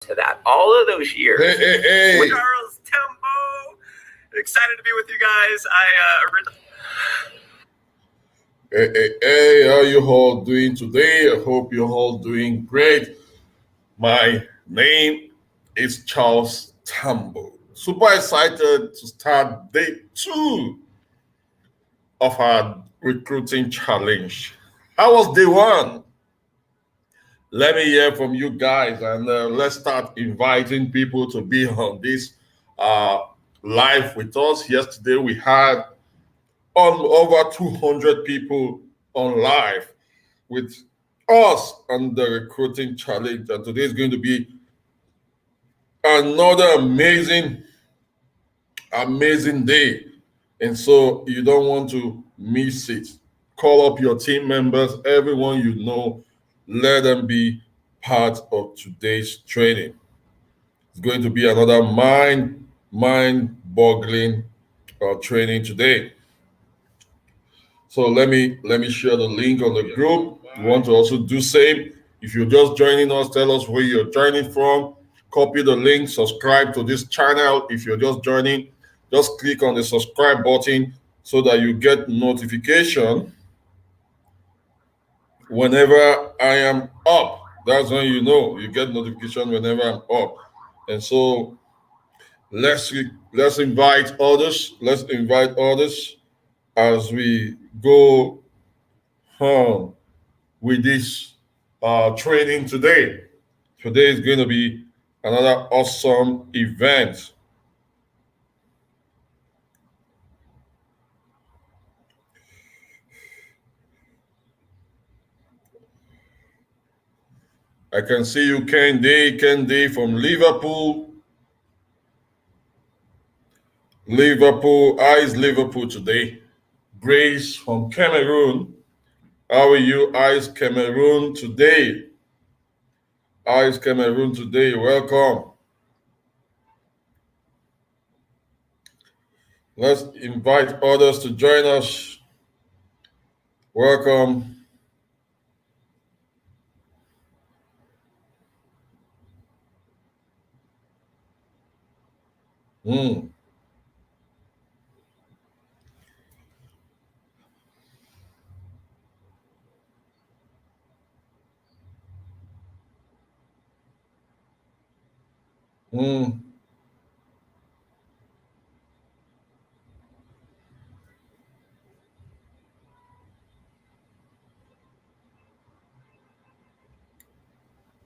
to that. All of those years. Hey. With Charles Tembo. Excited to be with you guys. Hey, how you all doing today? I hope you're all doing great. My name is Charles Tembo. Super excited to start day 2 of our recruiting challenge. How was day 1? Let me hear from you guys, and let's start inviting people to be on this live with us. Yesterday we had over 200 people on live with us on the recruiting challenge, and today is going to be another amazing day, and so you don't want to miss it. Call up your team members, everyone you know, let them be part of today's training. It's going to be another mind-boggling training today. So let me share the link on the group. You want to also do same. If you're just joining us, tell us where you're joining from. Copy the link, subscribe to this channel. If you're just joining, just click on the subscribe button so that you get notification whenever I am up. That's when you know you get notification whenever I'm up. And so let's invite others. Let's invite others as we go on with this training today. Today is going to be another awesome event. I can see you, Kendi from Liverpool. How is Liverpool today? Grace from Cameroon. How are you, Ice Cameroon today? Ice Cameroon today, welcome. Let's invite others to join us. Welcome.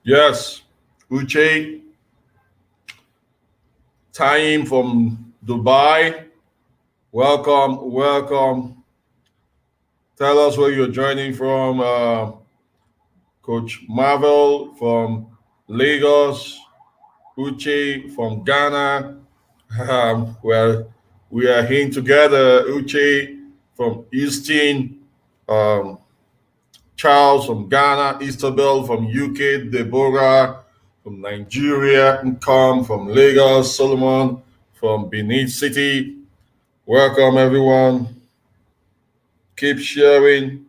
Yes, Uche, Taim from Dubai. Welcome. Tell us where you're joining from. Coach Marvel from Lagos. Uche from Ghana. Well, we are here together. Uche from Houston. Charles from Ghana. Istabel from UK. Deborah from Nigeria. Nkam from Lagos. Solomon from Benin City. Welcome, everyone. Keep sharing.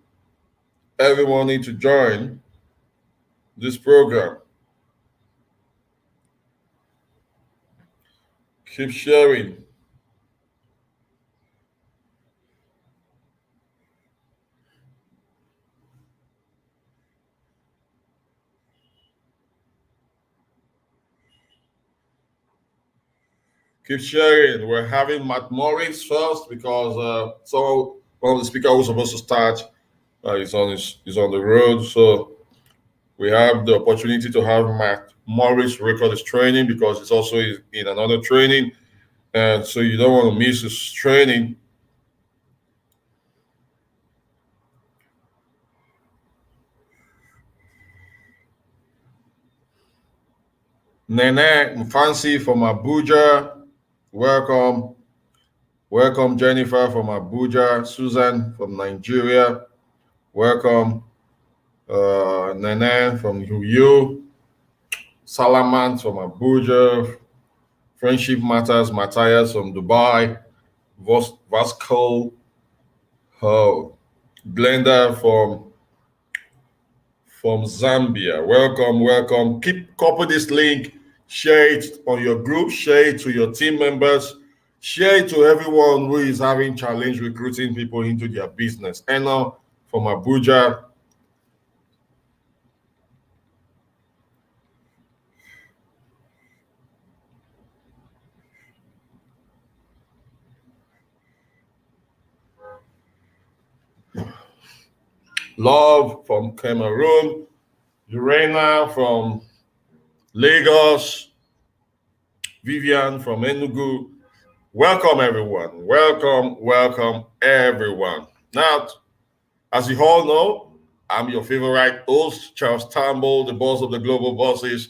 Everyone need to join this program. Keep sharing. Keep sharing. We're having Matt Morris first because one of the speakers who was supposed to start is on the road. So we have the opportunity to have Matt Morris record his training because it's also in another training, and so you don't want to miss his training. Nene Mfansi from Abuja, welcome. Welcome, Jennifer from Abuja. Susan from Nigeria, welcome. Nene from UU. Salaman from Abuja. Friendship Matters, Matthias from Dubai. Vasco. Glenda from Zambia. Welcome. Copy this link. Share it on your group, share it to your team members, share it to everyone who is having challenge recruiting people into their business. Eno from Abuja. Love from Cameroon. Urena from Lagos. Vivian from Enugu. Welcome, everyone. Welcome, everyone. Now, as you all know, I'm your favorite host, Charles Tambo, the boss of the Global Bosses.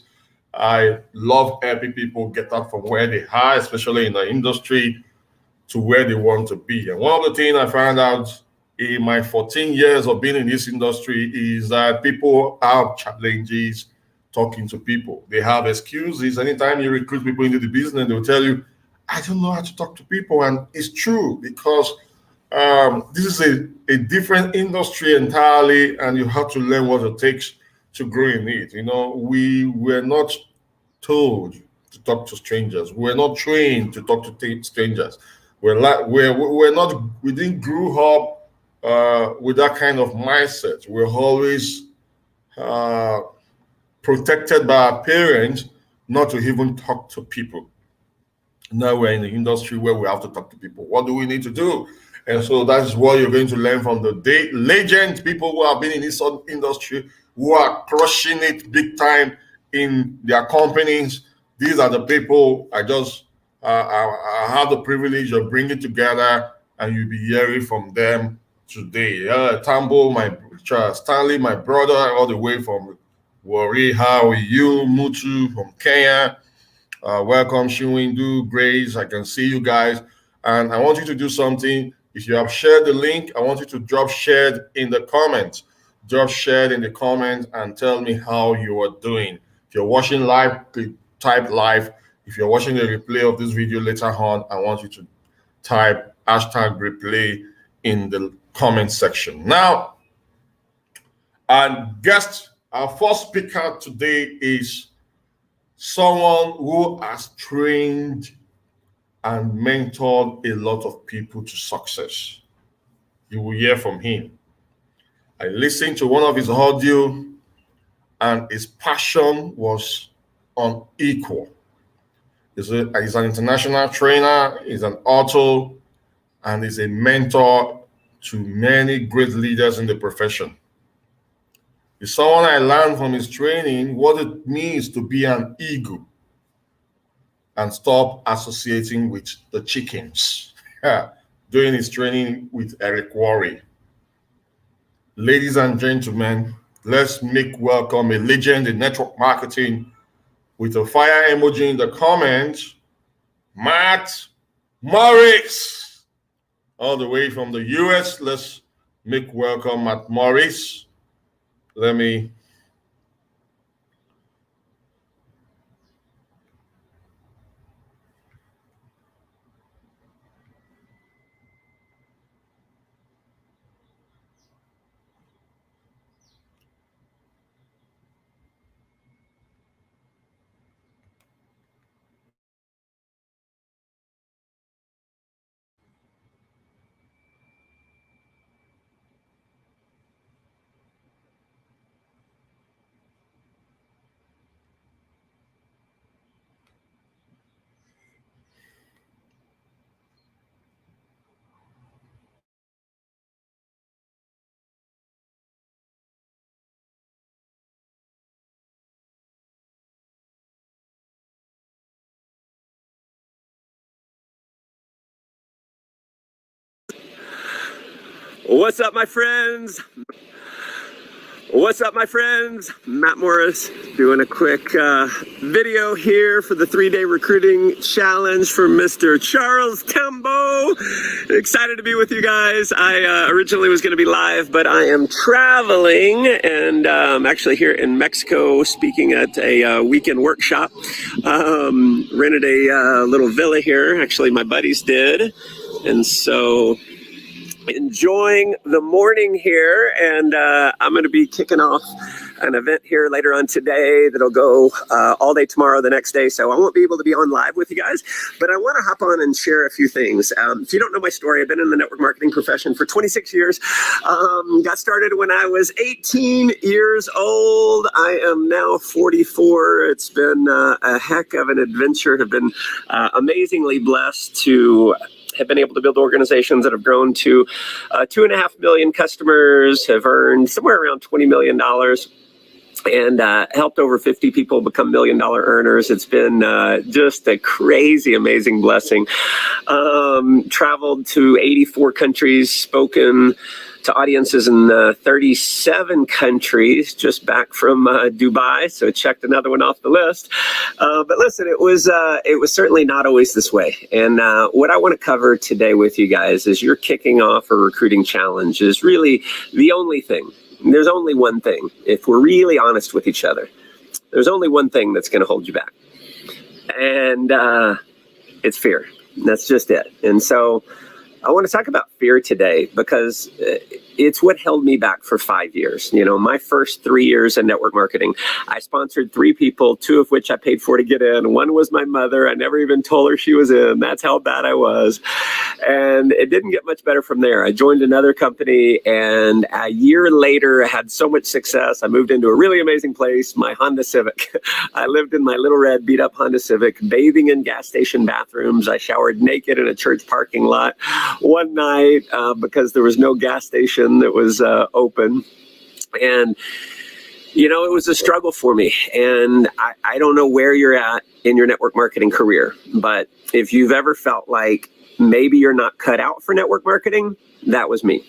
I love helping people get out from where they are, especially in the industry, to where they want to be. And one of the things I found out in my 14 years of being in this industry is that people have challenges talking to people. They have excuses. Anytime you recruit people into the business, they'll tell you, I don't know how to talk to people. And it's true, because this is a different industry entirely, and you have to learn what it takes to grow in it. You know, we were not told to talk to strangers. We're not trained to talk to strangers. We didn't grow up with that kind of mindset. We're always protected by our parents not to even talk to people. Now we're in the industry where we have to talk to people. What do we need to do? And so that's what you're going to learn from the legends, people who have been in this industry, who are crushing it big time in their companies. These are the people I have the privilege of bringing together, and you'll be hearing from them today. Tambo, Stanley, my brother, all the way from Warri. How are you? Mutu from Kenya. Welcome, Shinwindu, Grace. I can see you guys. And I want you to do something. If you have shared the link, I want you to drop shared in the comments. Drop shared in the comments and tell me how you are doing. If you're watching live, type live. If you're watching the replay of this video later on, I want you to type hashtag replay in the comment section. Now, our first speaker today is someone who has trained and mentored a lot of people to success. You will hear from him. I listened to one of his audio, and his passion was unequal. He's an international trainer, he's an author, and he's a mentor to many great leaders in the profession. He's someone I learned from his training what it means to be an eagle and stop associating with the chickens. Doing his training with Eric Worre. Ladies and gentlemen, let's make welcome a legend in network marketing with a fire emoji in the comments, Matt Morris. All the way from the US, let's make welcome Matt Morris. Let me What's up, my friends? What's up, my friends? Matt Morris doing a quick video here for the 3-day recruiting challenge for Mr. Charles Tambo. Excited to be with you guys. I originally was going to be live, but I am traveling and I'm actually here in Mexico speaking at a weekend workshop. Rented a little villa here. Actually, my buddies did. And so enjoying the morning here, and I'm going to be kicking off an event here later on today that'll go all day tomorrow, the next day, so I won't be able to be on live with you guys, but I want to hop on and share a few things. If you don't know my story, I've been in the network marketing profession for 26 years. Got started when I was 18 years old. I am now 44. It's been a heck of an adventure. Have been amazingly blessed to have been able to build organizations that have grown to 2.5 million customers, have earned somewhere around $20 million, and helped over 50 people become $1 million earners. It's been just a crazy, amazing blessing. Traveled to 84 countries, spoken to audiences in 37 countries, just back from Dubai, so checked another one off the list. But listen, it was certainly not always this way. And what I want to cover today with you guys is you're kicking off a recruiting challenge is really the only thing. There's only one thing. If we're really honest with each other, there's only one thing that's going to hold you back. And it's fear. That's just it. And so I want to talk about fear today because it's what held me back for 5 years. You know, my first 3 years in network marketing, I sponsored 3 people, 2 of which I paid for to get in. One was my mother. I never even told her she was in. That's how bad I was. And it didn't get much better from there. I joined another company, and a year later, I had so much success. I moved into a really amazing place, my Honda Civic. I lived in my little red beat up Honda Civic, bathing in gas station bathrooms. I showered naked in a church parking lot one night because there was no gas station that was open. And, you know, it was a struggle for me. And I don't know where you're at in your network marketing career, but if you've ever felt like maybe you're not cut out for network marketing, that was me.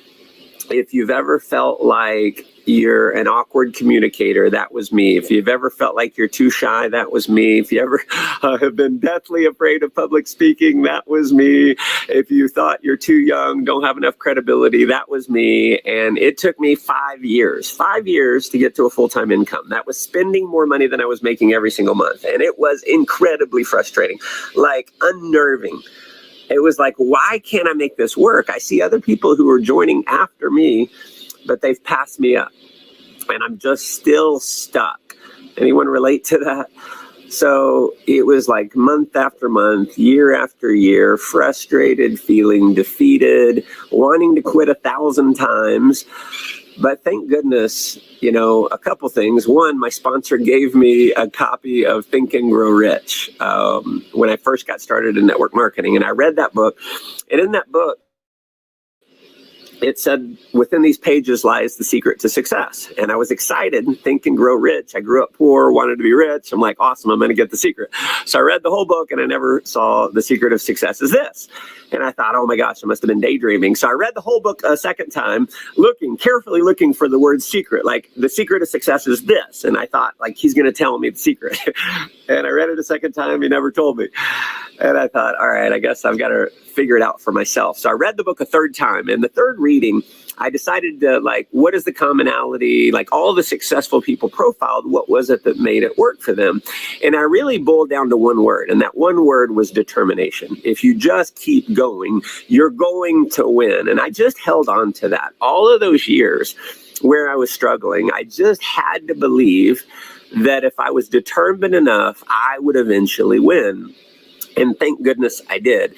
If you've ever felt like you're an awkward communicator, that was me. If you've ever felt like you're too shy, that was me. If you ever have been deathly afraid of public speaking, that was me. If you thought you're too young, don't have enough credibility, that was me. And it took me 5 years to get to a full-time income. That was spending more money than I was making every single month. And it was incredibly frustrating, like unnerving. It was like, why can't I make this work? I see other people who are joining after me, but they've passed me up and I'm just still stuck. Anyone relate to that? So it was like month after month, year after year, frustrated, feeling defeated, wanting to quit 1,000 times. But thank goodness, you know, a couple things. One, my sponsor gave me a copy of Think and Grow Rich when I first got started in network marketing. And I read that book. And in that book, it said, within these pages lies the secret to success. And I was excited, Think and Grow Rich. I grew up poor, wanted to be rich. I'm like, awesome, I'm going to get the secret. So I read the whole book and I never saw the secret of success is this. And I thought, oh my gosh, I must have been daydreaming. So I read the whole book a second time, carefully looking for the word secret, like the secret of success is this. And I thought, like, he's going to tell me the secret. And I read it a second time, he never told me. And I thought, all right, I guess I've got to figure it out for myself. So I read the book a third time. And the third reading, I decided to, like, what is the commonality? Like, all the successful people profiled, what was it that made it work for them? And I really boiled down to one word, and that one word was determination. If you just keep going, you're going to win. And I just held on to that. All of those years where I was struggling, I just had to believe that if I was determined enough, I would eventually win. And thank goodness I did.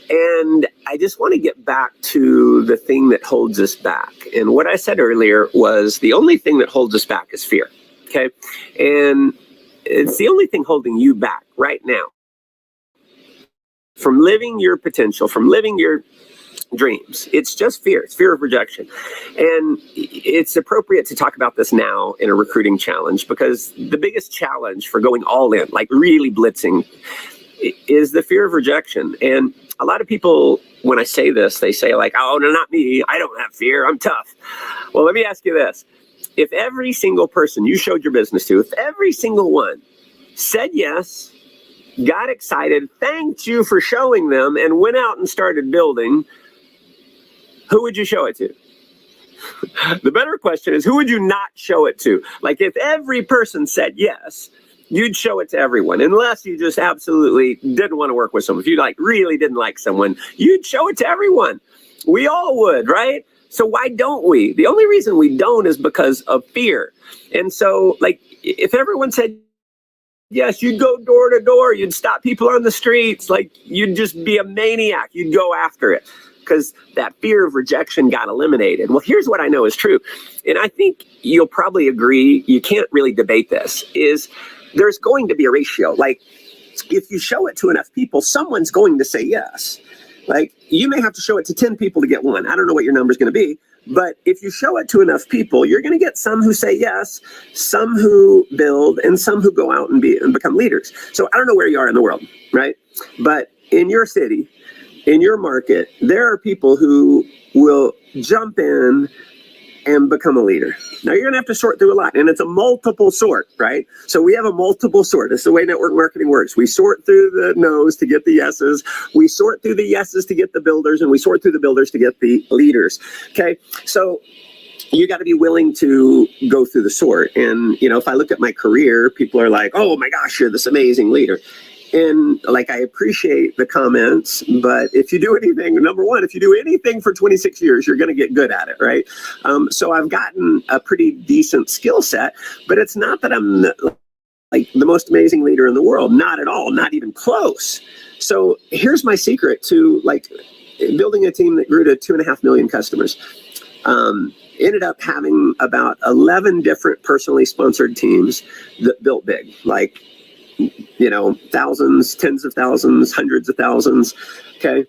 And I just want to get back to the thing that holds us back. And what I said earlier was the only thing that holds us back is fear. Okay. And it's the only thing holding you back right now from living your potential, from living your dreams. It's just fear. It's fear of rejection. And it's appropriate to talk about this now in a recruiting challenge because the biggest challenge for going all in, like really blitzing, is the fear of rejection. And a lot of people, when I say this, they say like, oh, no, not me. I don't have fear. I'm tough. Well, let me ask you this. If every single person you showed your business to, if every single one said yes, got excited, thanked you for showing them, and went out and started building, who would you show it to? The better question is, who would you not show it to? Like, if every person said yes, you'd show it to everyone, unless you just absolutely didn't want to work with someone. If you like really didn't like someone, you'd show it to everyone. We all would, right? So why don't we? The only reason we don't is because of fear. And so, like, if everyone said yes, you'd go door to door, you'd stop people on the streets, like, you'd just be a maniac, you'd go after it, because that fear of rejection got eliminated. Well, here's what I know is true, and I think you'll probably agree, you can't really debate this, is there's going to be a ratio. Like, if you show it to enough people, someone's going to say yes. Like, you may have to show it to 10 people to get one. I don't know what your number's going to be, but if you show it to enough people, you're going to get some who say yes, some who build, and some who go out and become leaders. So I don't know where you are in the world, right? But in your city, in your market, there are people who will jump in and become a leader. Now, you're going to have to sort through a lot, and it's a multiple sort, right? So we have a multiple sort. That's the way network marketing works. We sort through the no's to get the yeses. We sort through the yeses to get the builders, and we sort through the builders to get the leaders. Okay, so you got to be willing to go through the sort. And, you know, if I look at my career, people are like, oh my gosh, you're this amazing leader. And like, I appreciate the comments, but if you do anything, number one, if you do anything for 26 years, you're going to get good at it, right? So I've gotten a pretty decent skill set, but it's not that I'm like the most amazing leader in the world. Not at all, not even close. So here's my secret to like building a team that grew to 2.5 million customers. Ended up having about 11 different personally sponsored teams that built big, like, you know, thousands, tens of thousands, hundreds of thousands. Okay.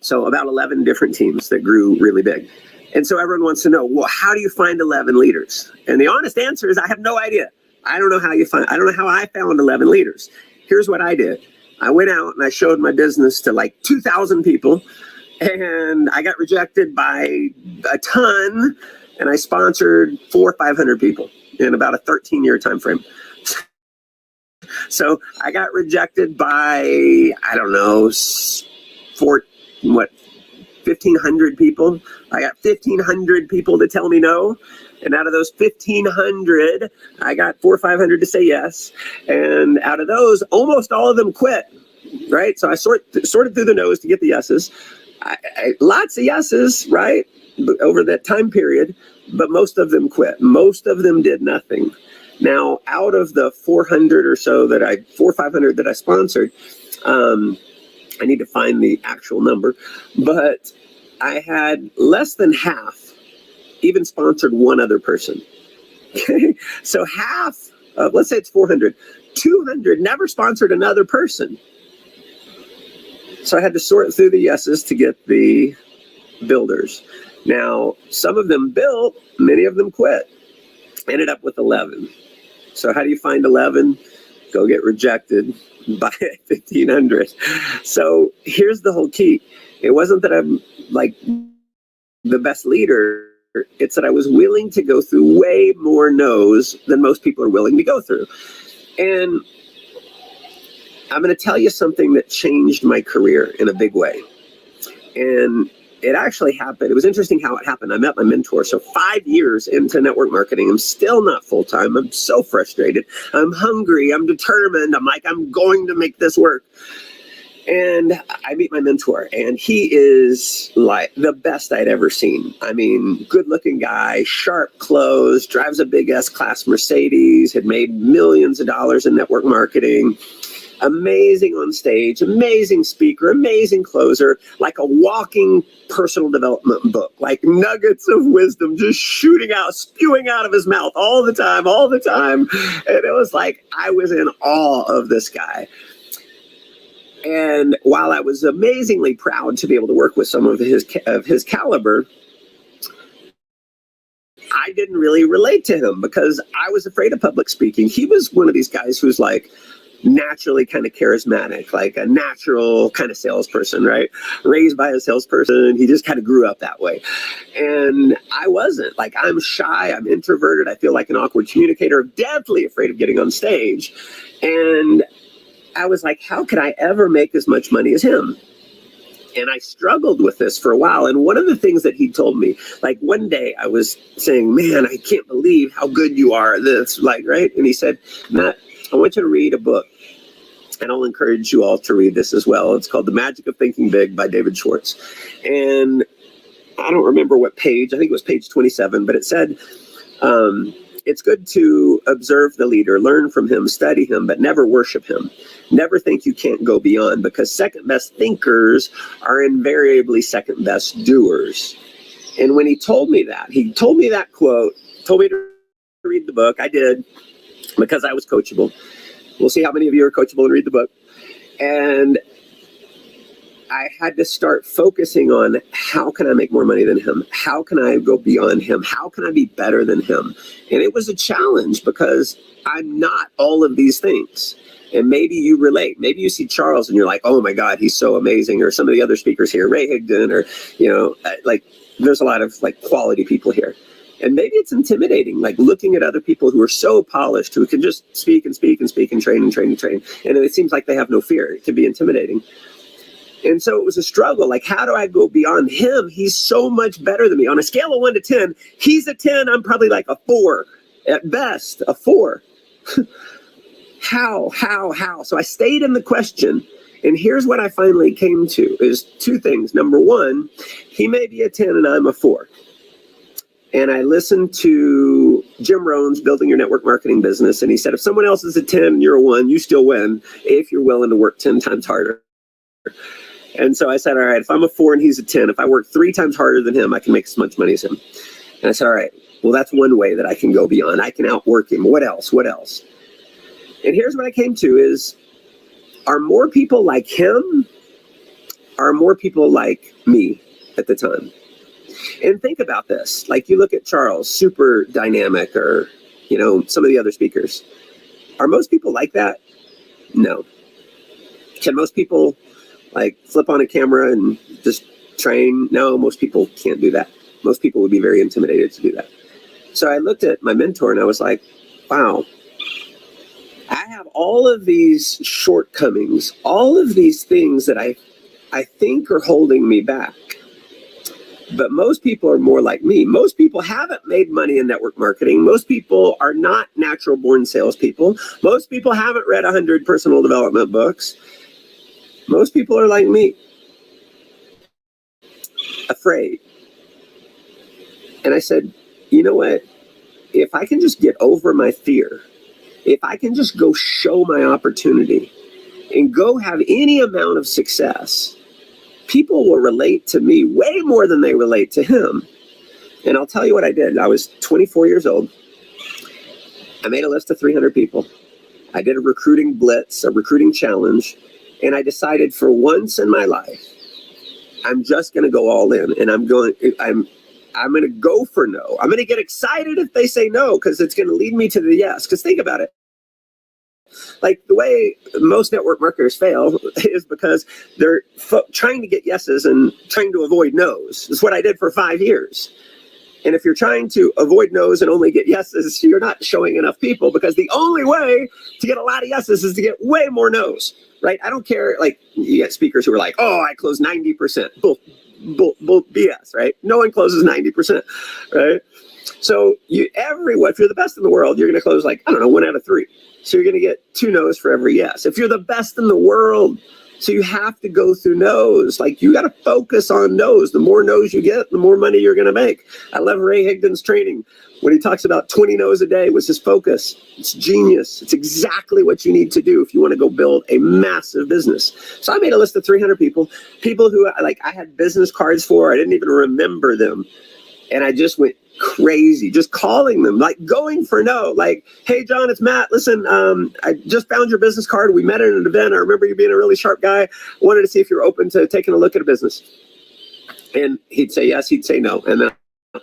So about 11 different teams that grew really big. And so everyone wants to know, well, how do you find 11 leaders? And the honest answer is I have no idea. I don't know how I found 11 leaders. Here's what I did. I went out and I showed my business to like 2,000 people, and I got rejected by a ton, and I sponsored 400 or 500 people in about a 13-year time frame. So I got rejected by, I don't know, 1,500 people. I got 1,500 people to tell me no. And out of those 1,500, I got 400 or 500 to say yes. And out of those, almost all of them quit, right? So I sorted through the no's to get the yeses. Lots of yeses, right, over that time period, but most of them quit. Most of them did nothing. Now, out of the 400 or so 400 or 500 that I sponsored, I need to find the actual number, but I had less than half even sponsored one other person. Okay, so half of, let's say it's 400, 200 never sponsored another person. So I had to sort through the yeses to get the builders. Now, some of them built, many of them quit. Ended up with 11. So how do you find 11? Go get rejected by 1,500. So here's the whole key. It wasn't that I'm like the best leader. It's that I was willing to go through way more no's than most people are willing to go through. And I'm going to tell you something that changed my career in a big way. And it actually happened. It was interesting how it happened. I met my mentor. So 5 years into network marketing, I'm still not full-time. I'm so frustrated. I'm hungry. I'm determined. I'm like, I'm going to make this work. And I meet my mentor, and he is like the best I'd ever seen. I mean, good-looking guy, sharp clothes, drives a big S-Class Mercedes, had made millions of dollars in network marketing. Amazing on stage, amazing speaker, amazing closer, like a walking personal development book, like nuggets of wisdom just shooting out, spewing out of his mouth all the time. And it was like, I was in awe of this guy. And while I was amazingly proud to be able to work with some of his caliber, I didn't really relate to him because I was afraid of public speaking. He was one of these guys who's like, naturally kind of charismatic, like a natural kind of salesperson, right? Raised by a salesperson. He just kind of grew up that way. And I wasn't. Like, I'm shy, I'm introverted, I feel like an awkward communicator, deathly afraid of getting on stage. And I was like, how could I ever make as much money as him? And I struggled with this for a while. And one of the things that he told me, like one day I was saying, man, I can't believe how good you are at this, like, right? And he said, Matt, I want you to read a book, and I'll encourage you all to read this as well. It's called The Magic of Thinking Big by David Schwartz. And I don't remember what page, I think it was page 27, but it said, it's good to observe the leader, learn from him, study him, but never worship him. Never think you can't go beyond, because second best thinkers are invariably second best doers. And when he told me that quote, told me to read the book. I did, because I was coachable. We'll see how many of you are coachable and read the book. And I had to start focusing on, how can I make more money than him? How can I go beyond him? How can I be better than him? And it was a challenge, because I'm not all of these things. And maybe you relate. Maybe you see Charles and you're like, oh my God, he's so amazing. Or some of the other speakers here, Ray Higdon, or, like there's a lot of like quality people here. And maybe it's intimidating, like looking at other people who are so polished, who can just speak and speak and speak and train and train and train. And it seems like they have no fear. It can be intimidating. And so it was a struggle. Like, how do I go beyond him? He's so much better than me. On a scale of 1 to 10, he's a 10. I'm probably like a 4 at best, a 4. How? So I stayed in the question. And here's what I finally came to is 2 things. Number 1, he may be a 10 and I'm a 4. And I listened to Jim Rohn's Building Your Network Marketing Business. And he said, if someone else is a 10 and you're a 1, you still win if you're willing to work 10 times harder. And so I said, all right, if I'm a 4 and he's a 10, if I work 3 times harder than him, I can make as much money as him. And I said, all right, well, that's one way that I can go beyond. I can outwork him. What else? And here's what I came to is, are more people like him? Are more people like me at the time? And think about this. Like, you look at Charles, super dynamic, or, some of the other speakers. Are most people like that? No. Can most people like flip on a camera and just train? No, most people can't do that. Most people would be very intimidated to do that. So I looked at my mentor and I was like, wow, I have all of these shortcomings, all of these things that I think are holding me back. But most people are more like me. Most people haven't made money in network marketing. Most people are not natural born salespeople. Most people haven't read 100 personal development books. Most people are like me, afraid. And I said, you know what? If I can just get over my fear, if I can just go show my opportunity and go have any amount of success, people will relate to me way more than they relate to him. And I'll tell you what I did. I was 24 years old. I made a list of 300 people. I did a recruiting blitz, a recruiting challenge. And I decided, for once in my life, I'm just going to go all in, and I'm going to go for no. I'm going to get excited if they say no, because it's going to lead me to the yes. Because think about it. Like, the way most network marketers fail is because they're trying to get yeses and trying to avoid no's. That's what I did for 5 years. And if you're trying to avoid no's and only get yeses, you're not showing enough people, because the only way to get a lot of yeses is to get way more no's, right? I don't care. Like, you get speakers who are like, oh, I close 90%. Bull BS, right? No one closes 90%, right? So if you're the best in the world, you're going to close 1 out of 3. So you're going to get 2 no's for every yes. If you're the best in the world, so you have to go through no's. Like, you got to focus on no's. The more no's you get, the more money you're going to make. I love Ray Higdon's training. When he talks about 20 no's a day was his focus. It's genius. It's exactly what you need to do if you want to go build a massive business. So I made a list of 300 people who I had business cards for. I didn't even remember them. And I just went crazy, just calling them, like going for no, like, hey, John, it's Matt. Listen, I just found your business card. We met at an event. I remember you being a really sharp guy. Wanted to see if you're open to taking a look at a business. And he'd say yes, he'd say no. And then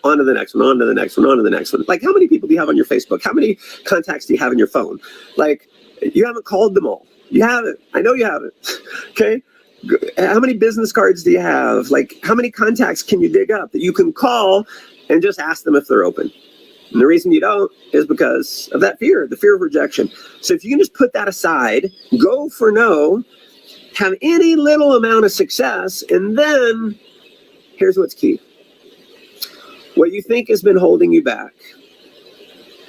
on to the next one, on to the next one, on to the next one. Like, how many people do you have on your Facebook? How many contacts do you have in your phone? Like, you haven't called them all. You haven't. I know you haven't. Okay. How many business cards do you have? Like, how many contacts can you dig up that you can call and just ask them if they're open? And the reason you don't is because of that fear, the fear of rejection. So if you can just put that aside, go for no, have any little amount of success, and then here's what's key. What you think has been holding you back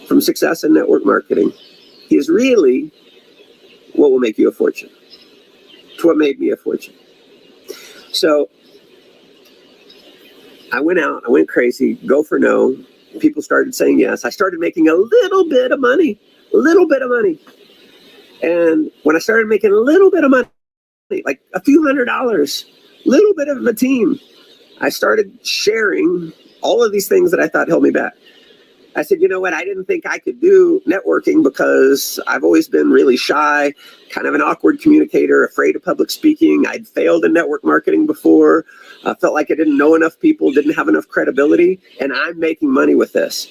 from success in network marketing is really what will make you a fortune. It's what made me a fortune. So I went out, I went crazy, go for no. People started saying yes. I started making a little bit of money. And when I started making a little bit of money, like a few $100s, little bit of a team, I started sharing all of these things that I thought held me back. I said, you know what? I didn't think I could do networking because I've always been really shy, kind of an awkward communicator, afraid of public speaking. I'd failed in network marketing before. I felt like I didn't know enough people, didn't have enough credibility, and I'm making money with this.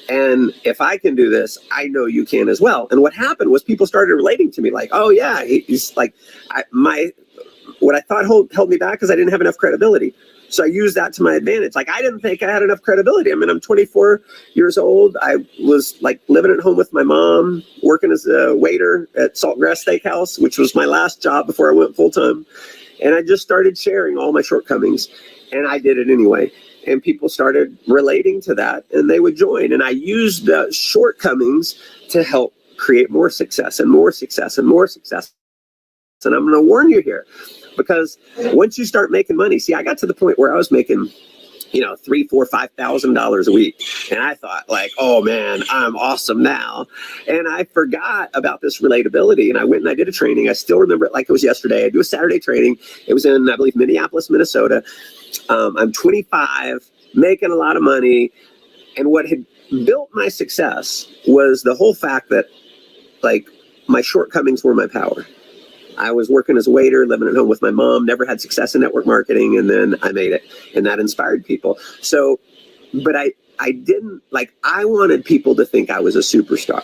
And if I can do this, I know you can as well. And what happened was people started relating to me like, oh yeah, he's like, what I thought held me back is I didn't have enough credibility. So I used that to my advantage. Like, I didn't think I had enough credibility. I mean, I'm 24 years old. I was like living at home with my mom, working as a waiter at Saltgrass Steakhouse, which was my last job before I went full time. And I just started sharing all my shortcomings, and I did it anyway. And people started relating to that, and they would join. And I used the shortcomings to help create more success and more success and more success. And I'm going to warn you here, because once you start making money, see, I got to the point where I was making, $3,000, $4,000, $5,000 a week. And I thought like, oh man, I'm awesome now. And I forgot about this relatability. And I went and I did a training. I still remember it like it was yesterday. I do a Saturday training. It was in, I believe, Minneapolis, Minnesota. I'm 25, making a lot of money. And what had built my success was the whole fact that like my shortcomings were my power. I was working as a waiter, living at home with my mom, never had success in network marketing, and then I made it, and that inspired people. So, but I didn't, like, I wanted people to think I was a superstar.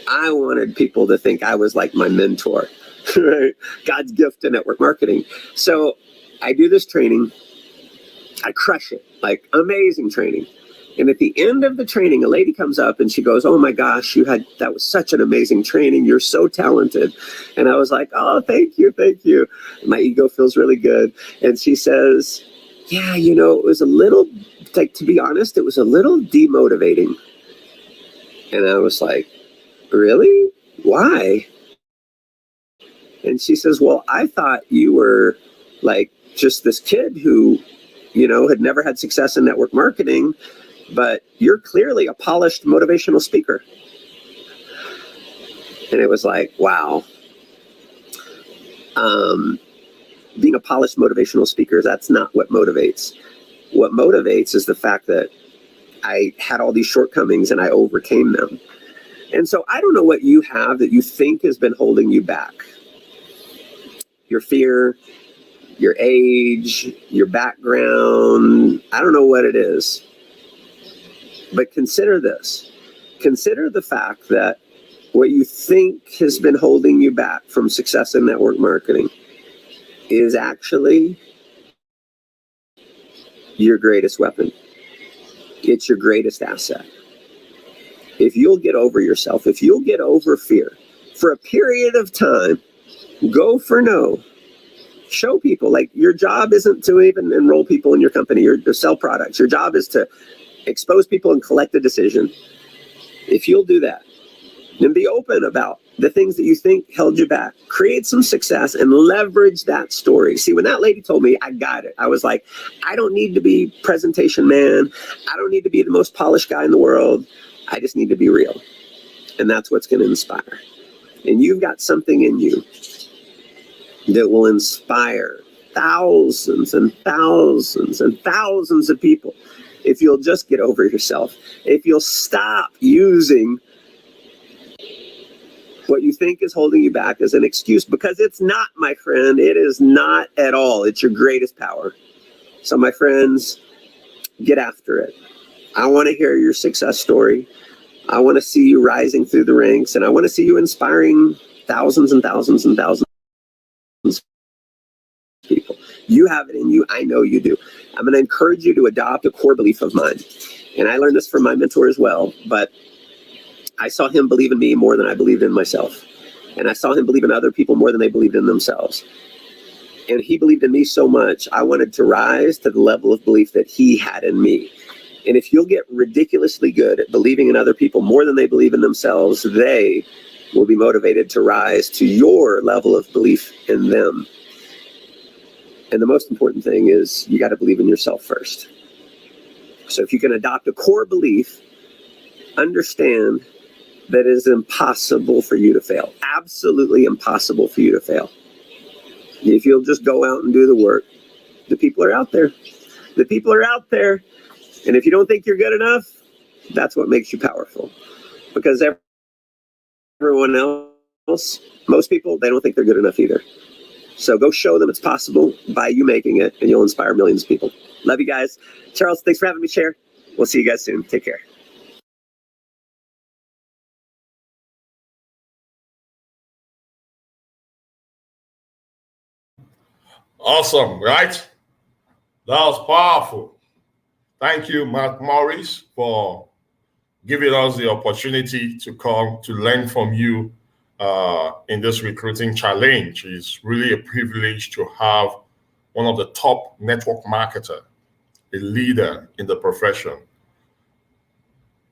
I wanted people to think I was like my mentor, right? God's gift to network marketing. So I do this training, I crush it, like amazing training. And at the end of the training, a lady comes up and she goes, oh my gosh, that was such an amazing training. You're so talented. And I was like, oh, thank you. My ego feels really good. And she says, yeah, it was a little, like, to be honest, it was a little demotivating. And I was like, really? Why? And she says, well, I thought you were like just this kid who, had never had success in network marketing, but you're clearly a polished motivational speaker. And it was like, wow. Being a polished motivational speaker, that's not what motivates. What motivates is the fact that I had all these shortcomings and I overcame them. And so I don't know what you have that you think has been holding you back. Your fear, your age, your background, I don't know what it is. But consider this. Consider the fact that what you think has been holding you back from success in network marketing is actually your greatest weapon. It's your greatest asset. If you'll get over yourself, if you'll get over fear for a period of time, go for no. Show people, like, your job isn't to even enroll people in your company or to sell products. Your job is to expose people and collect a decision. If you'll do that, then be open about the things that you think held you back. Create some success and leverage that story. See, when that lady told me, I got it. I was like, I don't need to be presentation man. I don't need to be the most polished guy in the world. I just need to be real. And that's what's going to inspire. And you've got something in you that will inspire thousands and thousands and thousands of people. If you'll just get over yourself, if you'll stop using what you think is holding you back as an excuse, because it's not, my friend, it is not at all. It's your greatest power. So my friends, get after it. I want to hear your success story. I want to see you rising through the ranks, and I want to see you inspiring thousands and thousands and thousands of people. You have it in you. I know you do. I'm going to encourage you to adopt a core belief of mine. And I learned this from my mentor as well, but I saw him believe in me more than I believed in myself. And I saw him believe in other people more than they believed in themselves. And he believed in me so much, I wanted to rise to the level of belief that he had in me. And if you'll get ridiculously good at believing in other people more than they believe in themselves, they will be motivated to rise to your level of belief in them. And the most important thing is you got to believe in yourself first. So if you can adopt a core belief, understand that it is impossible for you to fail. Absolutely impossible for you to fail. If you'll just go out and do the work, the people are out there. The people are out there. And if you don't think you're good enough, that's what makes you powerful. Because everyone else, most people, they don't think they're good enough either. So go show them it's possible by you making it, and you'll inspire millions of people. Love you guys. Charles, thanks for having me share. We'll see you guys soon. Take care. Awesome, right? That was powerful. Thank you, Matt Morris, for giving us the opportunity to come to learn from you in this recruiting challenge. It's really a privilege to have one of the top network marketer, a leader in the profession,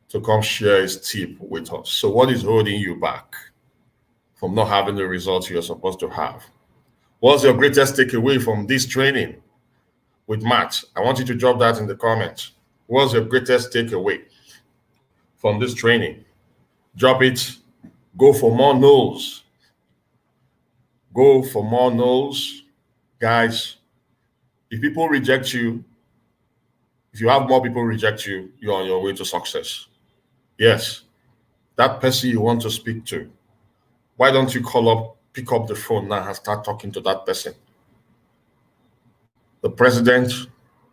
to come share his tip with us. So what is holding you back from not having the results you're supposed to have? What's your greatest takeaway from this training with Matt? I want you to drop that in the comments. What's your greatest takeaway from this training? Drop it. Go for more no's. Go for more no's. Guys, if people reject you, if you have more people reject you, you're on your way to success. Yes, that person you want to speak to, why don't you pick up the phone now and start talking to that person? The president,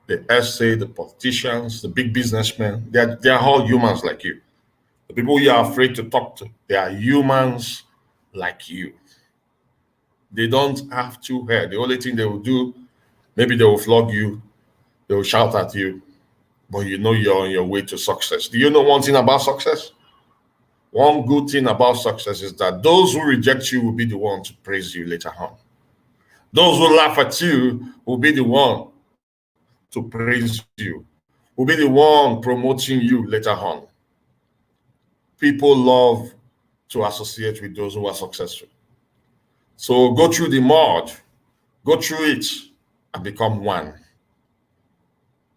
the SA, the politicians, the big businessmen, they're all humans like you. The people you are afraid to talk to, they are humans like you. They don't have two hair. The only thing they will do, maybe they will flog you, they will shout at you, but you know you're on your way to success. Do you know one thing about success? One good thing about success is that those who reject you will be the one to praise you later on. Those who laugh at you will be the one to praise you, will be the one promoting you later on. People love to associate with those who are successful. So go through the mud, go through it, and become one.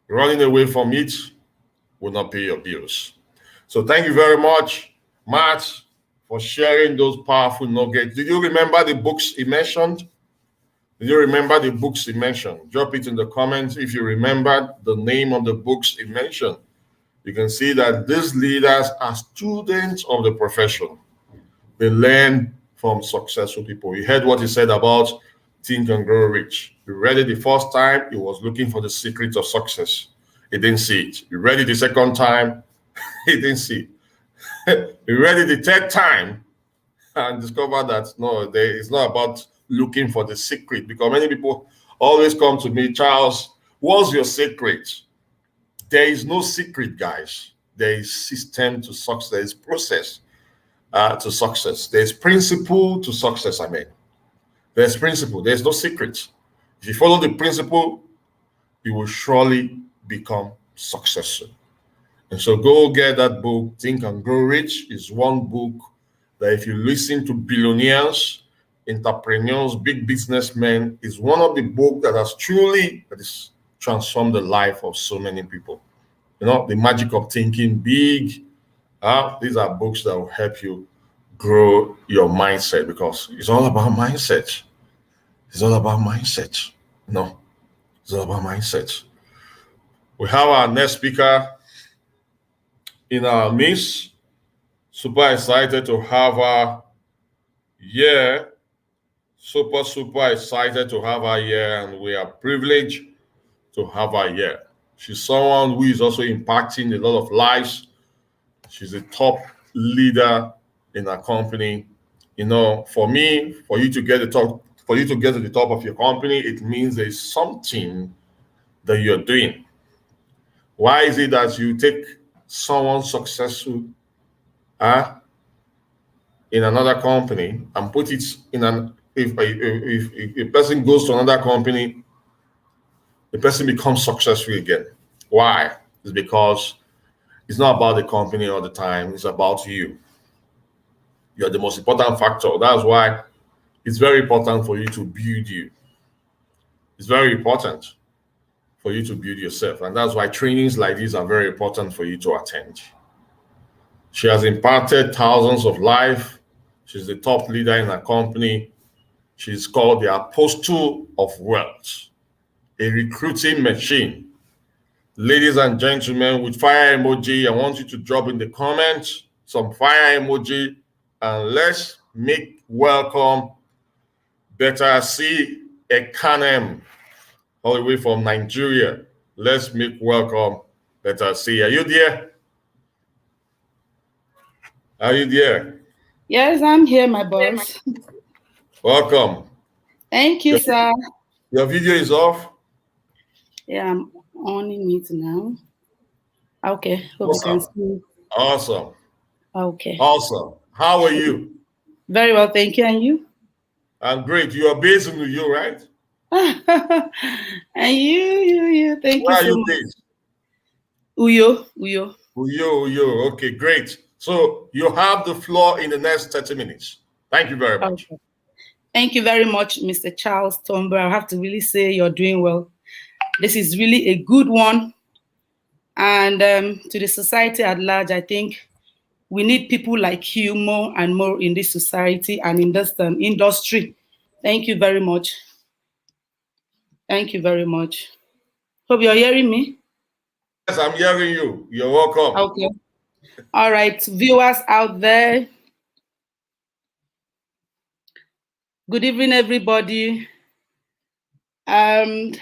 Running away from it will not pay your bills. So thank you very much, Matt, for sharing those powerful nuggets. Did you remember the books he mentioned? Did you remember the books he mentioned? Drop it in the comments if you remember the name of the books he mentioned. You can see that these leaders are students of the profession. They learn from successful people. You heard what he said about Think and Grow Rich. You read it the first time, he was looking for the secret of success. He didn't see it. You read it the second time, he didn't see it. You read it the third time and discovered that no, it's not about looking for the secret, because many people always come to me, Charles, what's your secret? There is no secret, guys. There is system to success. There is process to success. There's principle to success, There's principle. There's no secret. If you follow the principle, you will surely become successful. And so go get that book, Think and Grow Rich. Is one book that if you listen to billionaires, entrepreneurs, big businessmen, is one of the books that has transformed the life of so many people. You know, the magic of thinking big. These are books that will help you grow your mindset, because it's all about mindset. It's all about mindset. No, it's all about mindset. We have our next speaker in our midst. Super excited to have her here. Super excited to have her here, and we are privileged to have her here. She's someone who is also impacting a lot of lives. She's a top leader in our company. You know, for you to get to the top of your company, it means there's something that you're doing. Why is it that you take someone successful in another company and put it in if a person goes to another company, the person becomes successful again? Why? It's because it's not about the company all the time. It's about you. You're the most important factor. That's why it's very important for you to build you. It's very important for you to build yourself. And that's why trainings like these are very important for you to attend. She has impacted thousands of lives. She's the top leader in her company. She's called the Apostle of Wealth, a recruiting machine. Ladies and gentlemen, with fire emoji, I want you to drop in the comments some fire emoji, and let's make welcome Better See Ekanem, all the way from Nigeria. Let's make welcome Better See. Are you there? Are you there? Yes, I'm here, my boss. Welcome. Thank you, sir. Your video is off? Yeah, I'm on it now. Okay, hope Awesome. you can see. Awesome. Okay. Awesome. How are you? Very well, thank you. And you? I'm great. You are based in New York, right? And you. Thank Where you are so you much. based? Uyo. Uyo. Okay, great. So you have the floor in the next 30 minutes. Thank you very much. Okay. Thank you very much, Mr. Charles Tomber. I have to really say you're doing well. This is really a good one. And to the society at large, I think we need people like you more and more in this society and in this industry. Thank you very much. Thank you very much. Hope you're hearing me. Yes, I'm hearing you. You're welcome. Okay. All right, viewers out there. Good evening, everybody. I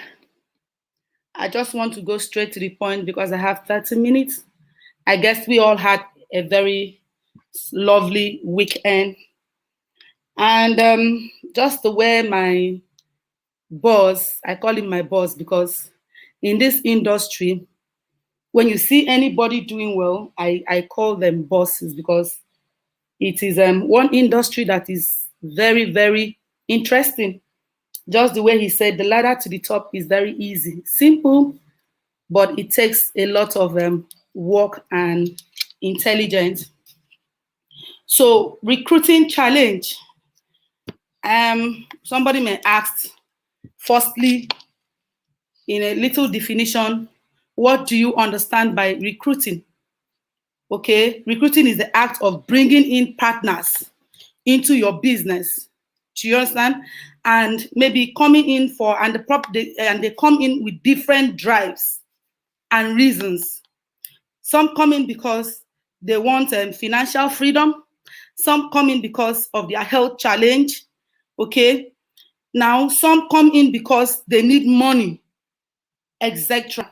just want to go straight to the point because I have 30 minutes. I guess we all had a very lovely weekend. And just the way my boss, I call him my boss because in this industry, when you see anybody doing well, I call them bosses because it is one industry that is very, very interesting. Just the way he said, the ladder to the top is very easy, simple, but it takes a lot of work and intelligence. So recruiting challenge. Somebody may ask, firstly, in a little definition, what do you understand by recruiting? Okay, recruiting is the act of bringing in partners into your business. Do you understand? And maybe coming in for, and they come in with different drives and reasons. Some come in because they want financial freedom. Some come in because of their health challenge. Okay. Now, some come in because they need money, etc.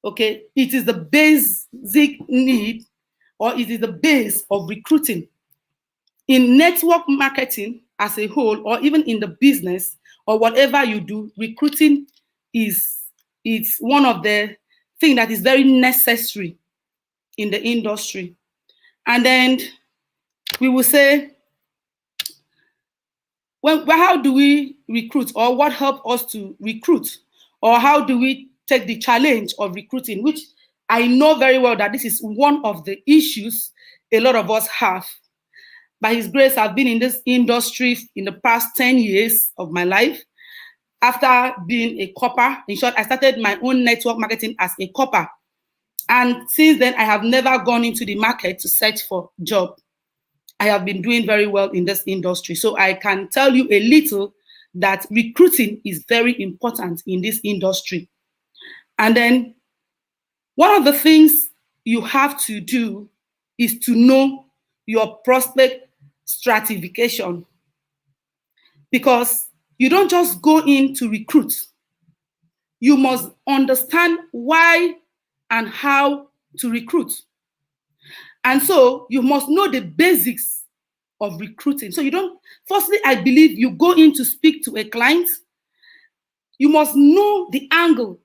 Okay. It is the basic need, or it is the base of recruiting. In network marketing as a whole, or even in the business, or whatever you do, recruiting it's one of the things that is very necessary in the industry. And then we will say, well, how do we recruit, or what helped us to recruit, or how do we take the challenge of recruiting, which I know very well that this is one of the issues a lot of us have. By His grace, I've been in this industry in the past 10 years of my life. After being a copper, in short, I started my own network marketing as a copper. And since then, I have never gone into the market to search for a job. I have been doing very well in this industry. So I can tell you a little that recruiting is very important in this industry. And then one of the things you have to do is to know your prospect stratification. Because you don't just go in to recruit. You must understand why and how to recruit. And so you must know the basics of recruiting. So you don't, firstly, I believe you go in to speak to a client. You must know the angle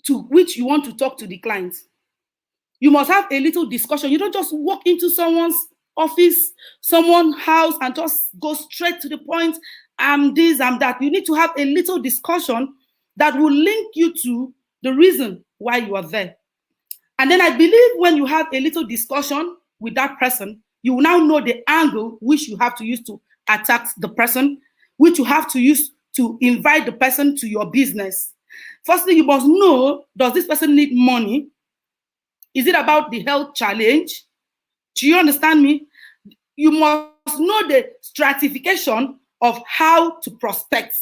to which you want to talk to the client. You must have a little discussion. You don't just walk into someone's office, someone's house, and just go straight to the point. I'm this, I'm that. You need to have a little discussion that will link you to the reason why you are there. And then I believe when you have a little discussion with that person, you will now know the angle which you have to use to attack the person, which you have to use to invite the person to your business, firstly, you must know, does this person need money? Is it about the health challenge? Do you understand me? You must know the stratification of how to prospect.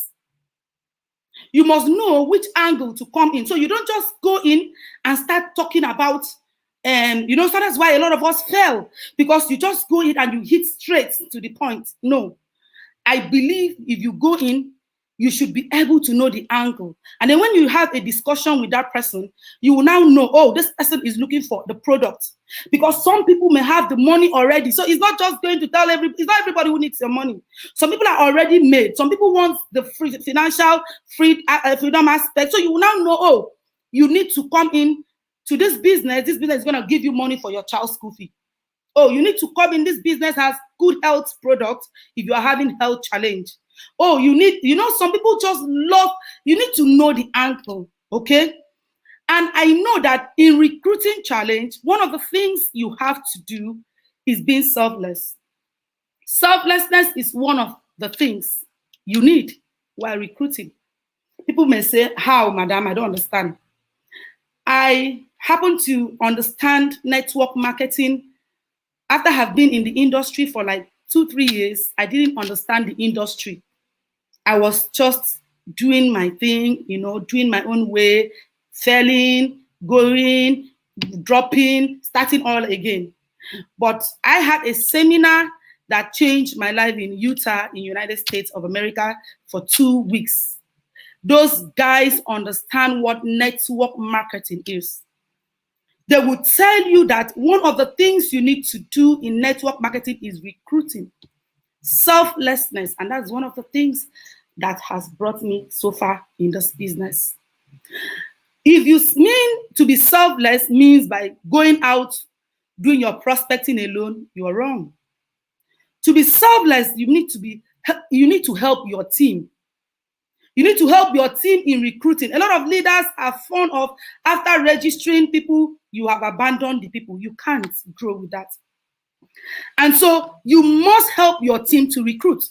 You must know which angle to come in. So you don't just go in and start talking about, so that's why a lot of us fail, because you just go in and you hit straight to the point. No, I believe if you go in, you should be able to know the angle. And then when you have a discussion with that person, you will now know, oh, this person is looking for the product. Because some people may have the money already. So it's not just going to tell it's not everybody who needs your money. Some people are already made. Some people want the financial freedom aspect. So you will now know, oh, you need to come in to this business. This business is going to give you money for your child's school fee. Oh, you need to come in. This business has good health products if you are having health challenge. Oh, some people just love, you need to know the angle, okay? And I know that in recruiting challenge, one of the things you have to do is being selfless. Selflessness is one of the things you need while recruiting. People may say, how, madam? I don't understand. I happen to understand network marketing. After I have been in the industry for like 2-3 years, I didn't understand the industry. I was just doing my thing, doing my own way, failing, going, dropping, starting all again. But I had a seminar that changed my life in Utah, in United States of America, for 2 weeks. Those guys understand what network marketing is. They would tell you that one of the things you need to do in network marketing is recruiting. Selflessness, and that's one of the things that has brought me so far in this business. If you mean to be selfless means by going out doing your prospecting alone, you are wrong. To be selfless, you need to help your team. You need to help your team in recruiting. A lot of leaders are fond of, after registering people, you have abandoned the people. You can't grow with that. And so you must help your team to recruit.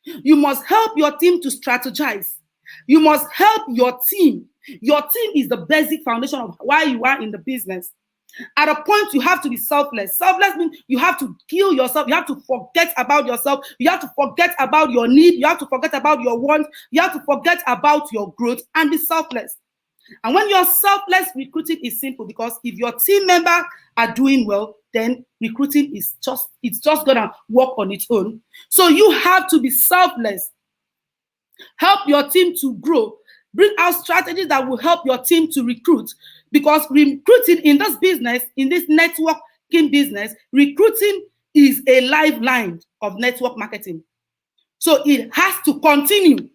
You must help your team to strategize. You must help your team. Your team is the basic foundation of why you are in the business. At a point, you have to be selfless. Selfless means you have to kill yourself. You have to forget about yourself. You have to forget about your need. You have to forget about your wants. You have to forget about your growth and be selfless. And when you're selfless, recruiting is simple, because if your team members are doing well, then recruiting is just gonna work on its own. So you have to be selfless. Help your team to grow. Bring out strategies that will help your team to recruit. Because recruiting in this business, in this networking business, recruiting is a lifeline of network marketing. So it has to continue.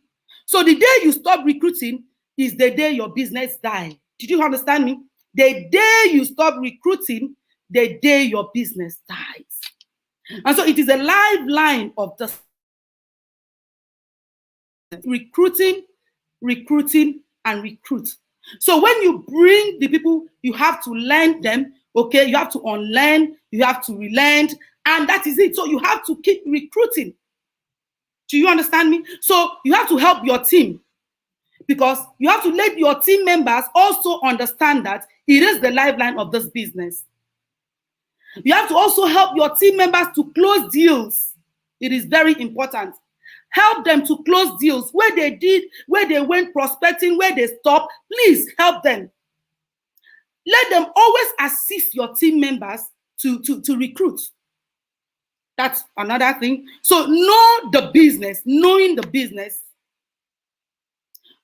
So the day you stop recruiting is the day your business dies. Did you understand me? The day you stop recruiting, the day your business dies. And so it is a lifeline of the recruiting, and recruit. So when you bring the people, you have to learn them, okay? You have to unlearn, you have to relearn, and that is it. So you have to keep recruiting. Do you understand me? So you have to help your team, because you have to let your team members also understand that it is the lifeline of this business. You have to also help your team members to close deals. It is very important. Help them to close deals. Where they went prospecting, where they stopped, please help them. Let them always assist your team members to recruit. That's another thing. So know the business. Knowing the business.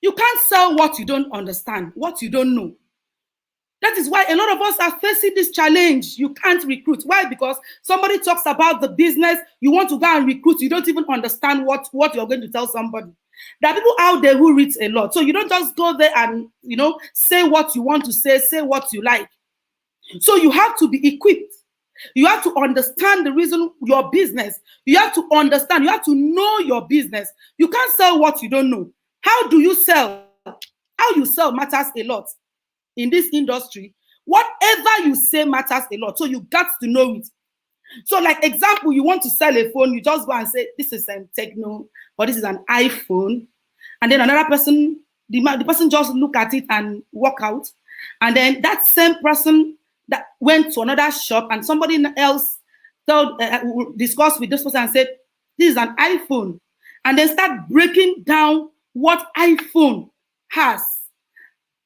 You can't sell what you don't understand, what you don't know. That is why a lot of us are facing this challenge. You can't recruit. Why? Because somebody talks about the business, you want to go and recruit, you don't even understand what you're going to tell somebody. There are people out there who read a lot. So you don't just go there and, say what you want to say what you like. So you have to be equipped. You have to understand the reason your business. You have to understand. You have to know your business. You can't sell what you don't know. How do you sell? How you sell matters a lot. In this industry, whatever you say matters a lot. So you got to know it. So like example, you want to sell a phone, you just go and say, this is a Techno, or this is an iPhone. and then another person, the person just look at it and walk out. And then that same person that went to another shop and somebody else discussed with this person and said, this is an iPhone. And then start breaking down what iPhone has,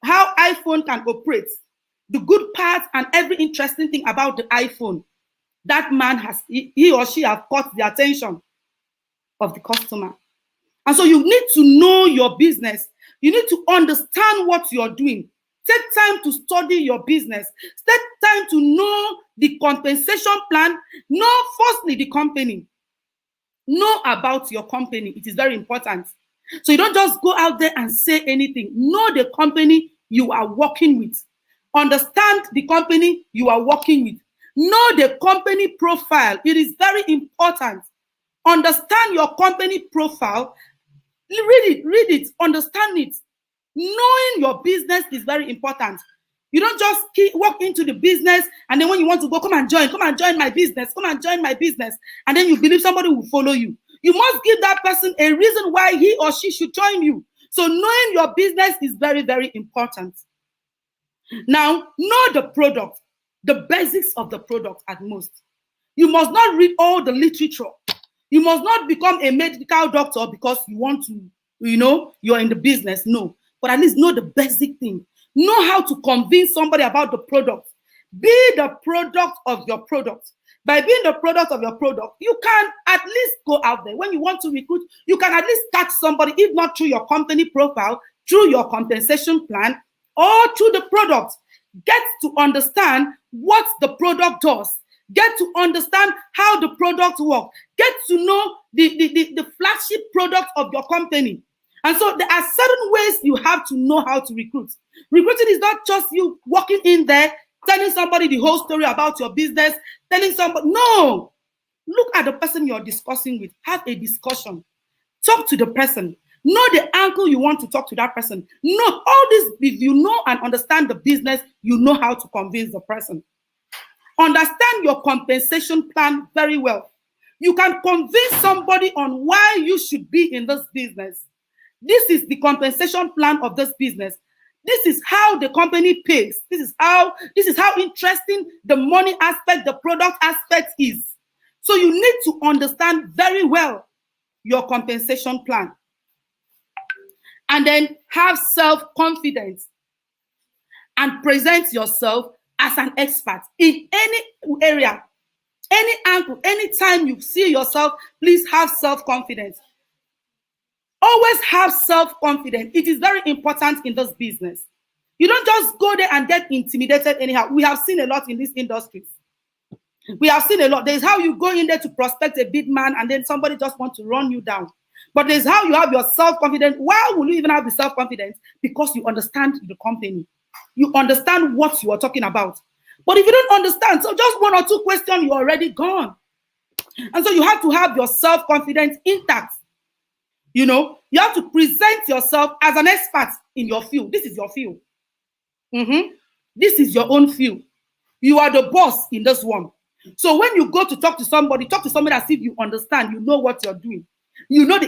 how iPhone can operate, the good parts and every interesting thing about the iPhone. That man he or she have caught the attention of the customer. And so you need to know your business. You need to understand what you're doing. Take time to study your business. Take time to know the compensation plan. Know firstly the company. Know about your company. It is very important. So you don't just go out there and say anything. Know the company you are working with. Understand the company you are working with. Know the company profile. It is very important. Understand your company profile. Read it, understand it. Knowing your business is very important. You don't just walk into the business and then when you want to go, come and join my business, come and join my business. And then you believe somebody will follow you. You must give that person a reason why he or she should join you. So knowing your business is very, very important. Now, know the product, the basics of the product at most. You must not read all the literature. You must not become a medical doctor because you want to, you're in the business. No, but at least know the basic thing. Know how to convince somebody about the product. Be the product of your product. By being the product of your product, you can at least go out there. When you want to recruit, you can at least catch somebody, if not through your company profile, through your compensation plan, or through the product. Get to understand what the product does. Get to understand how the product works. Get to know the flagship product of your company. And so there are certain ways you have to know how to recruit. Recruiting is not just you walking in there, telling somebody the whole story about your business, telling somebody. No. Look at the person you're discussing with. Have a discussion. Talk to the person. Know the angle you want to talk to that person. Know all this. If you know and understand the business, you know how to convince the person. Understand your compensation plan very well. You can convince somebody on why you should be in this business. This is the compensation plan of this business. This is how the company pays. This is how interesting the money aspect, the product aspect is. So you need to understand very well your compensation plan. And then have self-confidence and present yourself as an expert in any area, any angle, anytime you see yourself, please have self-confidence. Always have self-confidence. It is very important in this business. You don't just go there and get intimidated anyhow. We have seen a lot in these industries. We have seen a lot. There's how you go in there to prospect a big man and then somebody just wants to run you down. But there's how you have your self-confidence. Why will you even have the self-confidence? Because you understand the company. You understand what you are talking about. But if you don't understand, so just one or two questions, you're already gone. And so you have to have your self-confidence intact. You have to present yourself as an expert in your field. This is your field. This is your own field. You are the boss in this one. So when you go to talk to somebody as if you understand, you know what you're doing. You know the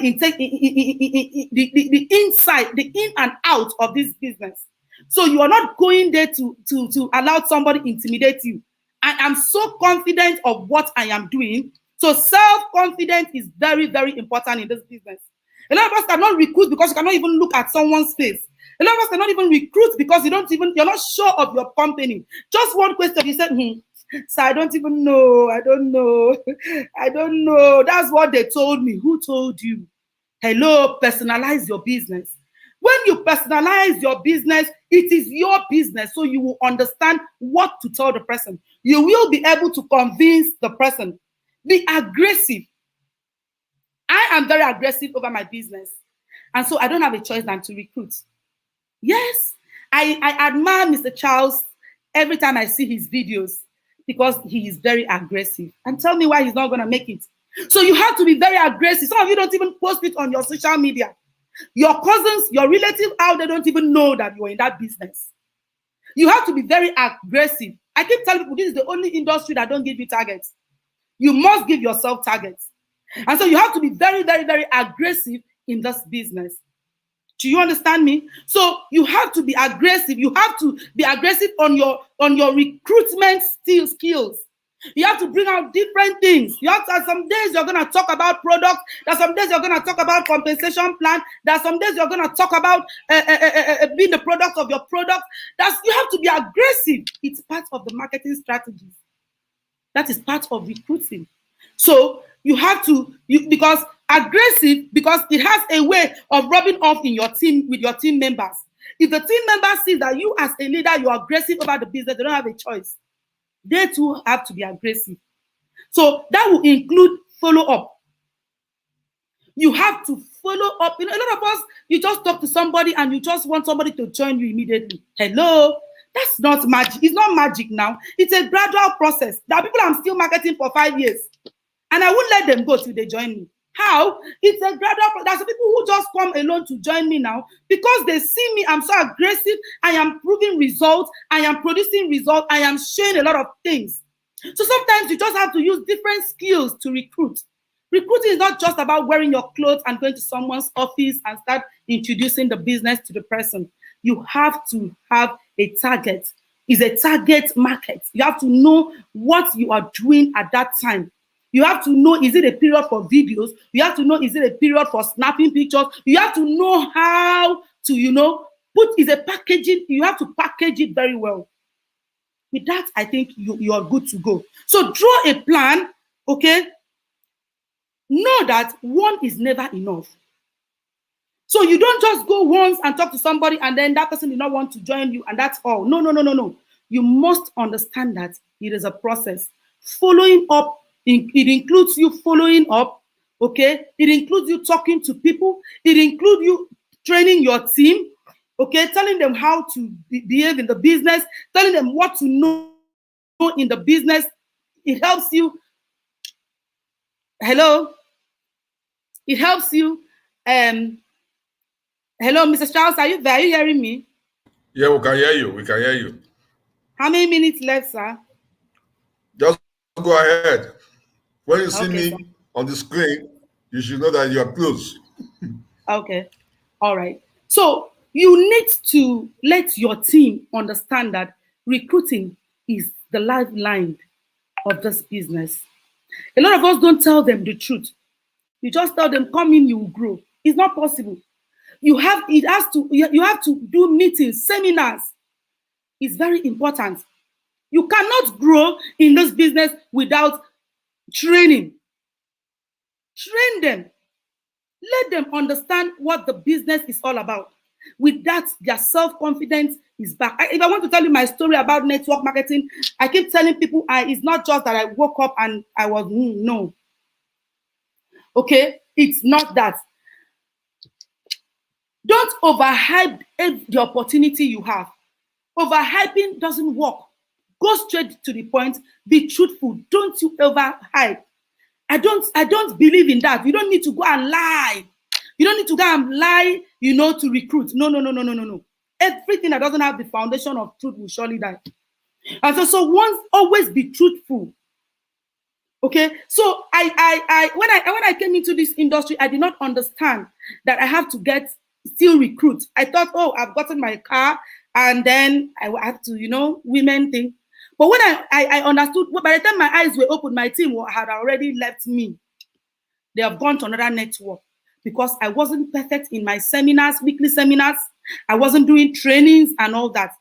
inside, the in and out of this business. So you are not going there to allow somebody intimidate you. I am so confident of what I am doing. So self-confidence is very, very important in this business. A lot of us cannot recruit because you cannot even look at someone's face. A lot of us cannot even recruit because you're not sure of your company. Just one question, you said, so I don't even know. I don't know. That's what they told me. Who told you? Hello, personalize your business. When you personalize your business, it is your business. So you will understand what to tell the person. You will be able to convince the person. Be aggressive. I am very aggressive over my business. And so I don't have a choice than to recruit. Yes, I admire Mr. Charles every time I see his videos because he is very aggressive. And tell me why he's not going to make it. So you have to be very aggressive. Some of you don't even post it on your social media. Your cousins, your relatives out there don't even know that you're in that business. You have to be very aggressive. I keep telling people this is the only industry that don't give you targets. You must give yourself targets. And so you have to be very, very, very aggressive in this business. Do you understand me? So you have to be aggressive. You have to be aggressive on your recruitment skills. You have to bring out different things. You have to, some days you're going to talk about products. There's some days you're going to talk about compensation plan. There's some days you're going to talk about being the product of your product. You have to be aggressive. It's part of the marketing strategies. That is part of recruiting. So you have to, because aggressive, because it has a way of rubbing off in your team with your team members. If the team members see that you as a leader, you're aggressive about the business, they don't have a choice. They too have to be aggressive. So that will include follow-up. You have to follow up. You know, a lot of us, you just talk to somebody and you just want somebody to join you immediately. Hello? That's not magic. It's not magic now. It's a gradual process. There are people I'm still marketing for 5 years. And I won't let them go till they join me. How? It's a gradual process. There's people who just come alone to join me now because they see me. I'm so aggressive. I am proving results. I am producing results. I am showing a lot of things. So sometimes you just have to use different skills to recruit. Recruiting is not just about wearing your clothes and going to someone's office and start introducing the business to the person. You have to have a target. It's a target market. You have to know what you are doing at that time. You have to know, is it a period for videos? You have to know, is it a period for snapping pictures? You have to know how to, is a packaging. You have to package it very well. With that, I think you are good to go. So draw a plan, okay? Know that one is never enough. So you don't just go once and talk to somebody and then that person did not want to join you and that's all. No. You must understand that it is a process. Following up, it includes you following up, okay? It includes you talking to people. It includes you training your team, okay? Telling them how to behave in the business, telling them what to know in the business. It helps you. Hello? It helps you. Hello, Mr. Charles, are you there? Are you hearing me? Yeah, we can hear you. We can hear you. How many minutes left, sir? Just go ahead. When you see me sir. on the screen, you should know that you are close. Okay. All right. So you need to let your team understand that recruiting is the lifeline of this business. A lot of us don't tell them the truth. You just tell them, come in, you will grow. It's not possible. You have to do meetings, seminars. It's very important. You cannot grow in this business without training. Train them. Let them understand what the business is all about. With that, their self-confidence is back. If I want to tell you my story about network marketing, I keep telling people, it's not just that I woke up and I was, no. Okay? It's not that. Don't overhype the opportunity you have. Overhyping doesn't work. Go straight to the point. Be truthful. Don't you overhype. I don't believe in that. You don't need to go and lie. You don't need to go and lie, to recruit. No. Everything that doesn't have the foundation of truth will surely die. And so always be truthful. Okay, so when I came into this industry, I did not understand that I have to still recruit. I thought, I've gotten my car and then I have to, women thing. But when I understood, by the time my eyes were open, my team had already left me. They have gone to another network because I wasn't perfect in my seminars, weekly seminars. I wasn't doing trainings and all that.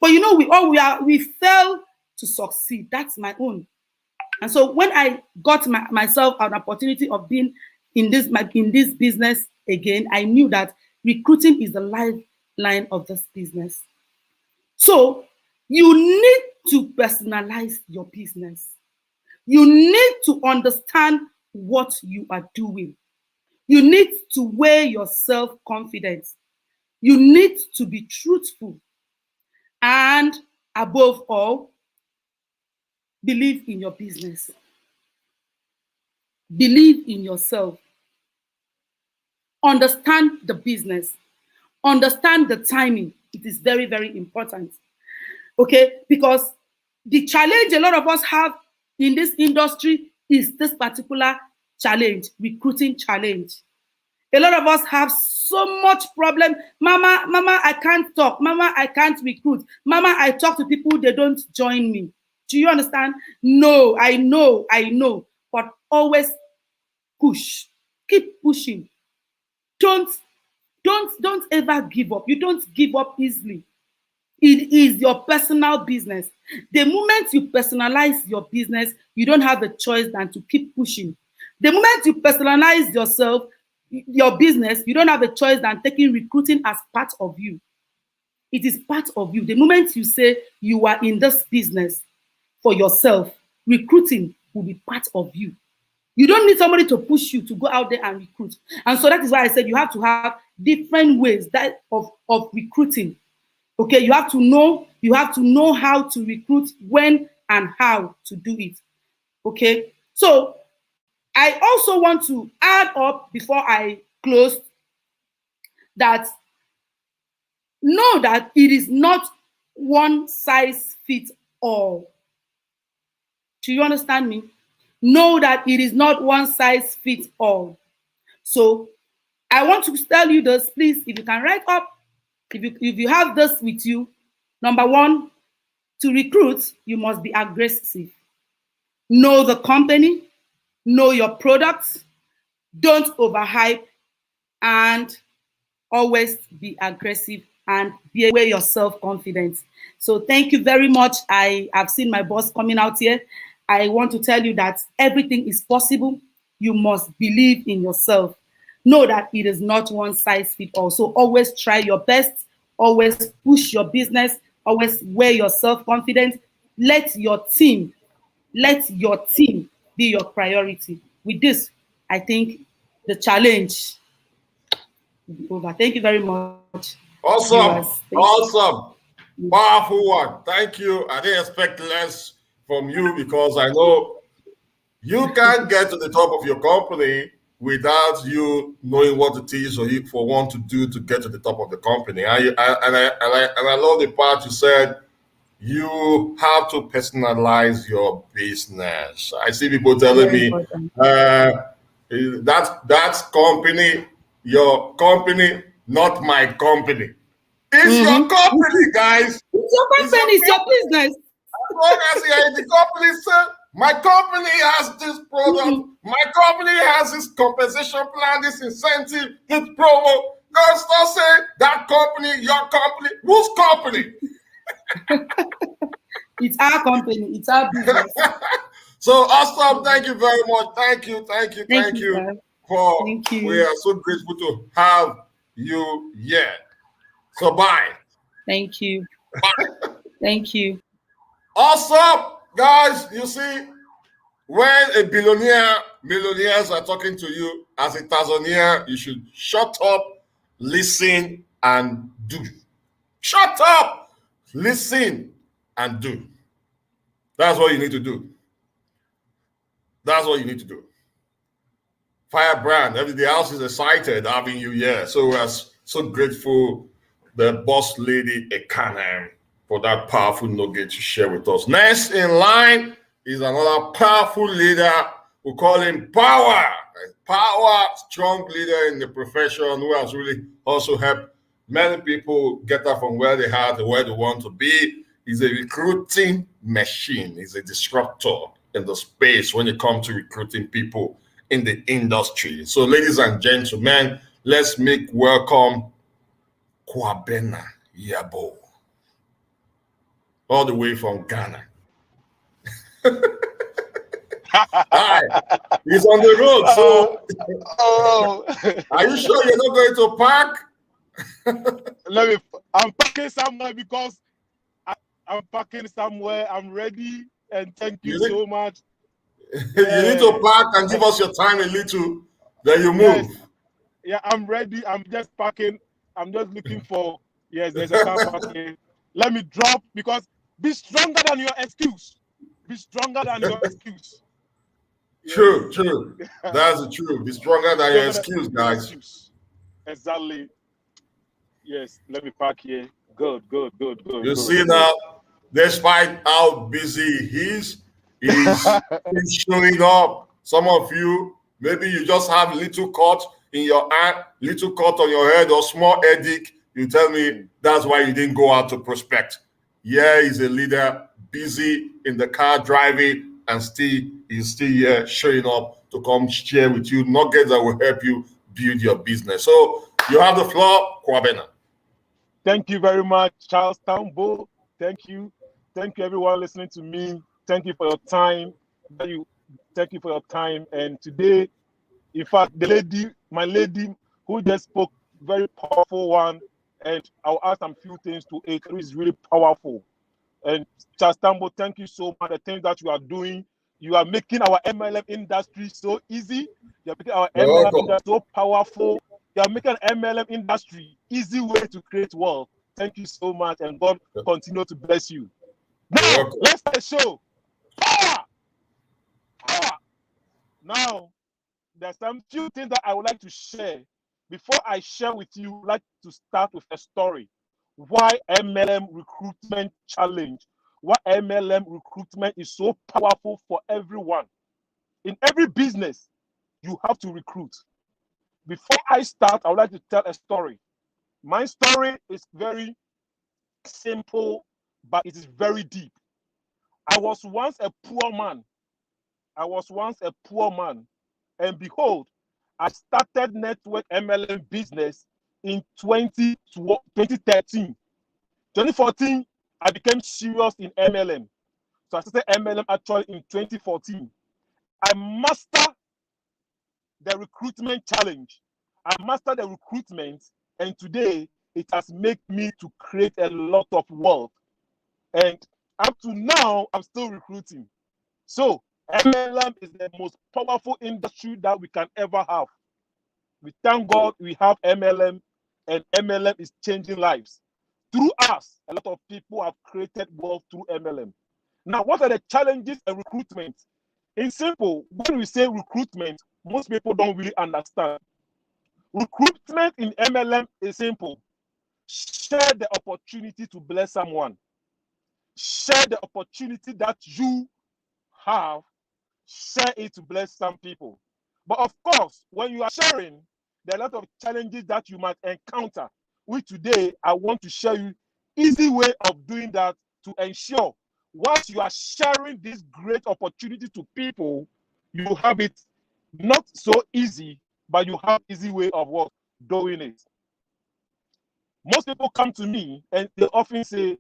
But we fail to succeed. That's my own. And so when I got myself an opportunity of being in this business again, I knew that recruiting is the lifeline of this business. So you need to personalize your business. You need to understand what you are doing. You need to weigh your self-confidence. You need to be truthful. And above all, believe in your business. Believe in yourself. Understand the business. Understand the timing. It is very, very important. Okay? Because the challenge a lot of us have in this industry is this particular challenge, recruiting challenge. A lot of us have so much problem. Mama, I can't talk. Mama, I can't recruit. Mama, I talk to people, they don't join me. Do you understand? No, I know. But always push. Keep pushing. Don't ever give up. You don't give up easily. It is your personal business. The moment you personalize your business, you don't have a choice than to keep pushing. The moment you personalize your business, you don't have a choice than taking recruiting as part of you. It is part of you. The moment you say you are in this business for yourself, recruiting will be part of you. You don't need somebody to push you to go out there and recruit. And so that is why I said you have to have different ways of recruiting. Okay, you have to know how to recruit, when and how to do it. Okay, so I also want to add up before I close that know that it is not one size fits all. Do you understand me? Know that it is not one size fits all. So I want to tell you this, please, if you can write up, if you have this with you, number one, to recruit, you must be aggressive. Know the company, know your products, don't overhype, and always be aggressive and be aware your self-confidence. So thank you very much. I have seen my boss coming out here. I want to tell you that everything is possible. You must believe in yourself. Know that it is not one size fits all. So always try your best. Always push your business. Always wear your self-confidence. Let your team be your priority. With this, I think the challenge will be over. Thank you very much. Awesome. Awesome. Powerful one. Thank you. I didn't expect less from you because I know you can't get to the top of your company without you knowing what it is for one to do to get to the top of the company. And I love the part you said you have to personalize your business. I see people telling me that's company, your company, not my company. It's your company, guys. It's your company, it's your business. As long as you're in the company, sir, my company has this product, my company has this compensation plan, this incentive, this promo. Don't start saying that company, your company. Whose company? It's our company, it's our business. So awesome. Thank you very much. Thank you. Thank you. We are so grateful to have you here. So bye. Thank you. Bye. Thank you. Awesome, guys. You see, when a millionaires are talking to you as a thousandaire, you should shut up, listen, and do. Shut up, listen, and do. That's what you need to do. That's what you need to do. Firebrand, everybody else is excited having you here. So we're so grateful, the boss lady Ekanem, for that powerful nugget to share with us. Next in line is another powerful leader. We call him Power. Power, strong leader in the profession who has really also helped many people get up from where they are to where they want to be. He's a recruiting machine. He's a disruptor in the space when it comes to recruiting people in the industry. So, ladies and gentlemen, let's make welcome Kwabena Yabo, all the way from Ghana. Hi, he's on the road. So, are you sure you're not going to park? I'm parking somewhere because I'm parking somewhere. I'm ready, and thank you so much. You need to park and give us your time a little, then you move. Yes. Yeah, I'm ready. I'm just parking. I'm just looking for, there's a car parking. Let me drop, because be stronger than your excuse. Be stronger than your excuse. True. That's the truth. Be stronger than your excuse, guys. Exactly. Yes, let me park here. Good. You see now, despite how busy he's showing up. Some of you, maybe you just have a little cut in your hand, little cut on your head or small headache, you tell me that's why you didn't go out to prospect. Yeah, he's a leader, busy in the car driving, and he's still here showing up to come share with you nuggets that will help you build your business. So you have the floor, Kwabena. Thank you very much, Charles Tambo. Thank you. Thank you, everyone listening to me. Thank you for your time. Thank you for your time. And today, in fact, my lady who just spoke, very powerful one, and I'll add some few things to it. It is really powerful. And Charles Tambo, thank you so much. The things that you are doing, you are making our MLM industry so easy. You are making our MLM industry so powerful. You are making MLM industry easy way to create wealth. Thank you so much, and God continue to bless you. Now, let's start the show. Power! Power! Now, there's some few things that I would like to share. Before I share with you, I'd like to start with a story. Why MLM Recruitment Challenge? Why MLM Recruitment is so powerful for everyone. In every business, you have to recruit. Before I start, I would like to tell a story. My story is very simple, but it is very deep. I was once a poor man. And behold, I started network MLM business in 2013. 2014, I became serious in MLM. So I started MLM actually in 2014. I mastered the recruitment challenge. I mastered the recruitment, and today it has made me to create a lot of wealth. And up to now, I'm still recruiting. So MLM is the most powerful industry that we can ever have. We thank God we have MLM, and MLM is changing lives. Through us, a lot of people have created wealth through MLM. Now, what are the challenges in recruitment? In simple, when we say recruitment, most people don't really understand. Recruitment in MLM is simple. Share the opportunity to bless someone. Share the opportunity that you have. Share it to bless some people. But of course, when you are sharing, there are a lot of challenges that you might encounter. Which today, I want to show you easy way of doing that to ensure once you are sharing this great opportunity to people, you have it not so easy, but you have easy way of what doing it. Most people come to me and they often say,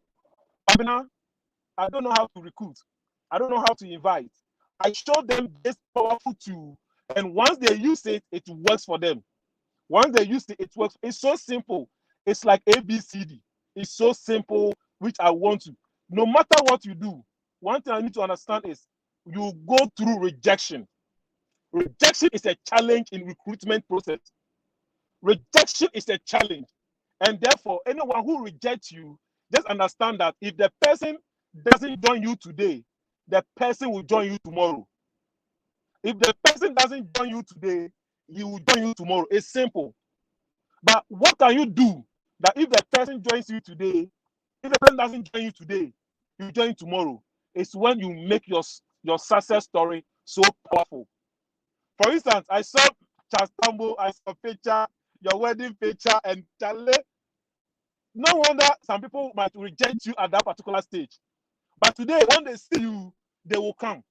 Abena, I don't know how to recruit. I don't know how to invite. I show them this powerful tool, and once they use it, it works for them. Once they use it, it works. It's so simple. It's like ABCD. It's so simple, which I want to. No matter what you do, one thing I need to understand is you go through rejection. Rejection is a challenge in recruitment process. Rejection is a challenge. And therefore, anyone who rejects you, just understand that if the person doesn't join you today, the person will join you tomorrow. If the person doesn't join you today, he will join you tomorrow. It's simple. But what can you do that if the person joins you today, if the person doesn't join you today, you join tomorrow? It's when you make your success story so powerful. For instance, I saw Charles Tambo, I saw picture, your wedding picture, and Charlie. No wonder some people might reject you at that particular stage. But today, when they see you, they will come.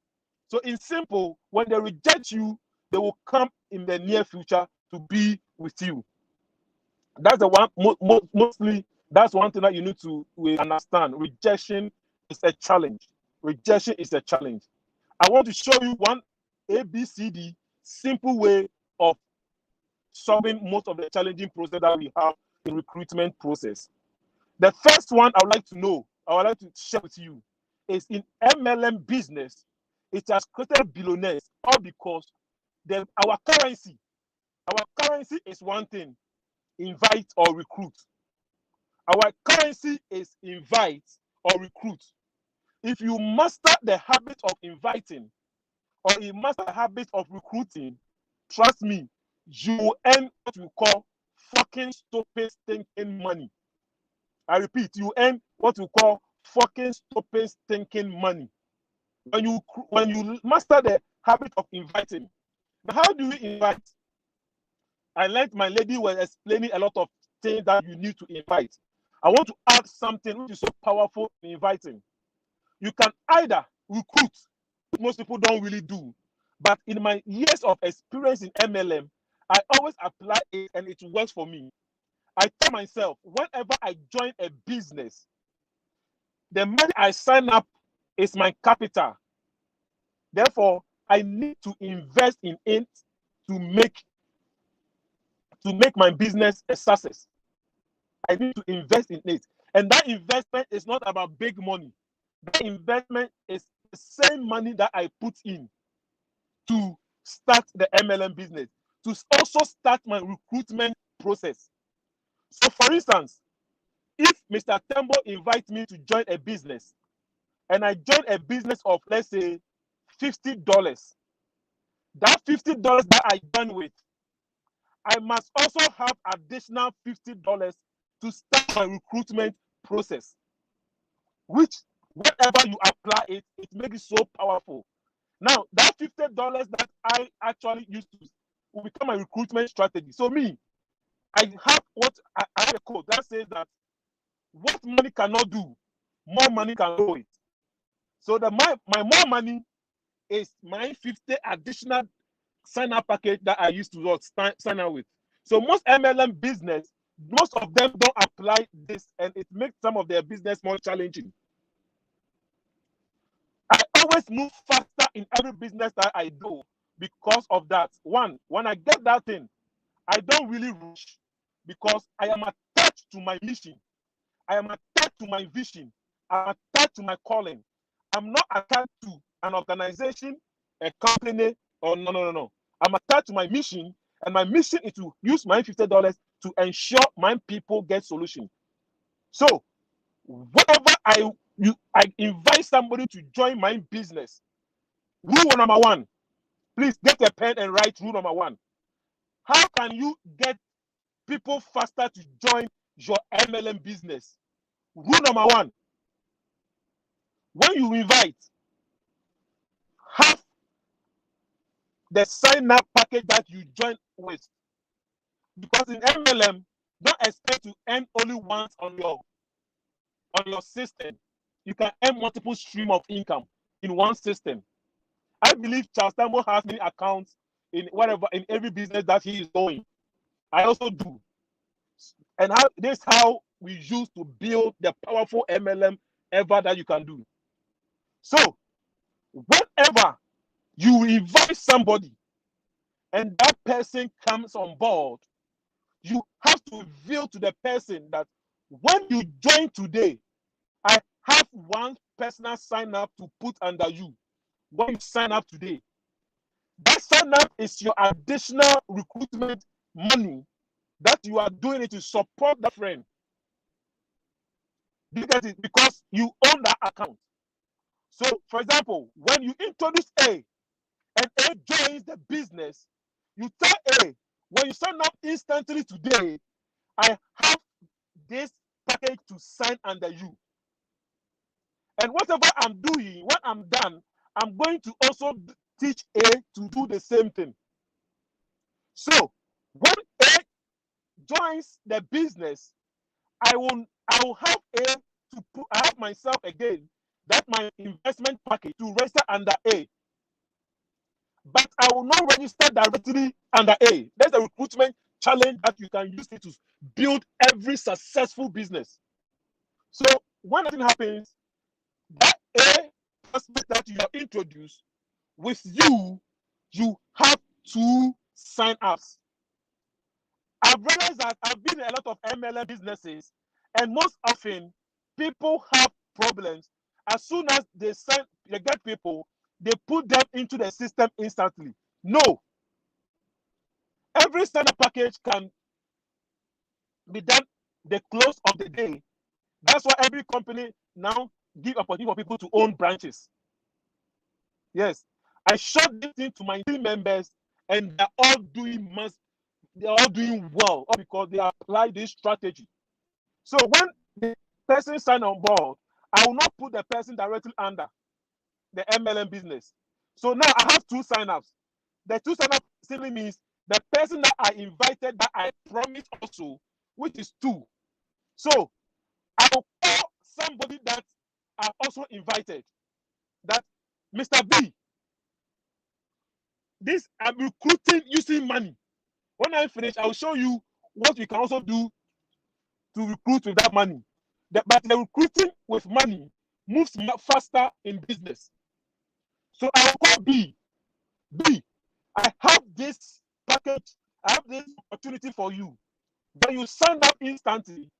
So in simple, when they reject you, they will come in the near future to be with you. That's the one, mostly, that's one thing that you need to understand. Rejection is a challenge. Rejection is a challenge. I want to show you one ABCD simple way of solving most of the challenging process that we have in recruitment process. The first one I would like to share with you is in MLM business, it has created billionaires all because our currency is one thing, invite or recruit. Our currency is invite or recruit. If you master the habit of inviting or you master the habit of recruiting, trust me, you will earn what we call fucking stupid stinking money. I repeat, you earn what we call fucking stupid stinking money. When you master the habit of inviting. Now, how do we invite? I learned my lady was explaining a lot of things that you need to invite. I want to add something which is so powerful in inviting. You can either recruit, which most people don't really do. But in my years of experience in MLM, I always apply it and it works for me. I tell myself, whenever I join a business, the money I sign up is my capital. Therefore, I need to invest in it to make my business a success. I need to invest in it. And that investment is not about big money. That investment is the same money that I put in to start the MLM business, to also start my recruitment process. So, for instance, if Mr. Tembo invites me to join a business, and I join a business of, let's say, $50, that $50 that I join with, I must also have additional $50 to start my recruitment process, which whenever you apply it, it makes it so powerful. Now, that $50 that I actually use will become my recruitment strategy. So me, I have a code that says that what money cannot do, more money can do it. So my more money is my 50 additional sign-up package that I used to sign up with. So most MLM business, most of them don't apply this, and it makes some of their business more challenging. I always move faster in every business that I do because of that. One, when I get that thing, I don't really rush because I am attached to my mission. I am attached to my vision. I'm attached to my calling. I'm not attached to an organization, a company, or no. I'm attached to my mission, and my mission is to use my $50 to ensure my people get solution. So, whenever I invite somebody to join my business, rule number one, please get a pen and write rule number one. How can you get people faster to join your MLM business? Rule number one, when you invite, have the sign-up package that you join with. Because in MLM, don't expect to earn only once on your system. You can earn multiple streams of income in one system. I believe Charles Tambo has many accounts in every business that he is going. I also do. And this is how we use to build the powerful MLM ever that you can do. So, whenever you invite somebody and that person comes on board, you have to reveal to the person that when you join today, I have one personal sign up to put under you. When you sign up today, that sign up is your additional recruitment money that you are doing it to support that friend. You get it? Because you own that account. So, for example, when you introduce A and A joins the business, you tell A, when you sign up instantly today, I have this package to sign under you. And whatever I'm doing, when I'm done, I'm going to also teach A to do the same thing. So when A joins the business, I will have A to put, I have myself again, that my investment package to register under A. But I will not register directly under A. There's a recruitment challenge that you can use it to build every successful business. So when anything happens, that A prospect that you have introduced with you have two sign-ups. I've realized that I've been in a lot of MLM businesses, and most often people have problems. As soon as they get people, they put them into the system instantly. No. Every sign-up package can be done the close of the day. That's why every company now give opportunity for people to own branches. Yes, I showed this thing to my team members, and they're all doing well, all because they apply this strategy. So when the person sign on board, I will not put the person directly under the MLM business. So now I have two sign-ups. The two sign-ups simply means the person that I invited that I promised also, which is 2. So I will call somebody that I also invited. That Mr. B, this I'm recruiting using money. When I finish, I will show you what we can also do to recruit with that money. But the recruiting with money moves faster in business. So I will call B. B, I have this package, I have this opportunity for you. When you sign up instantly,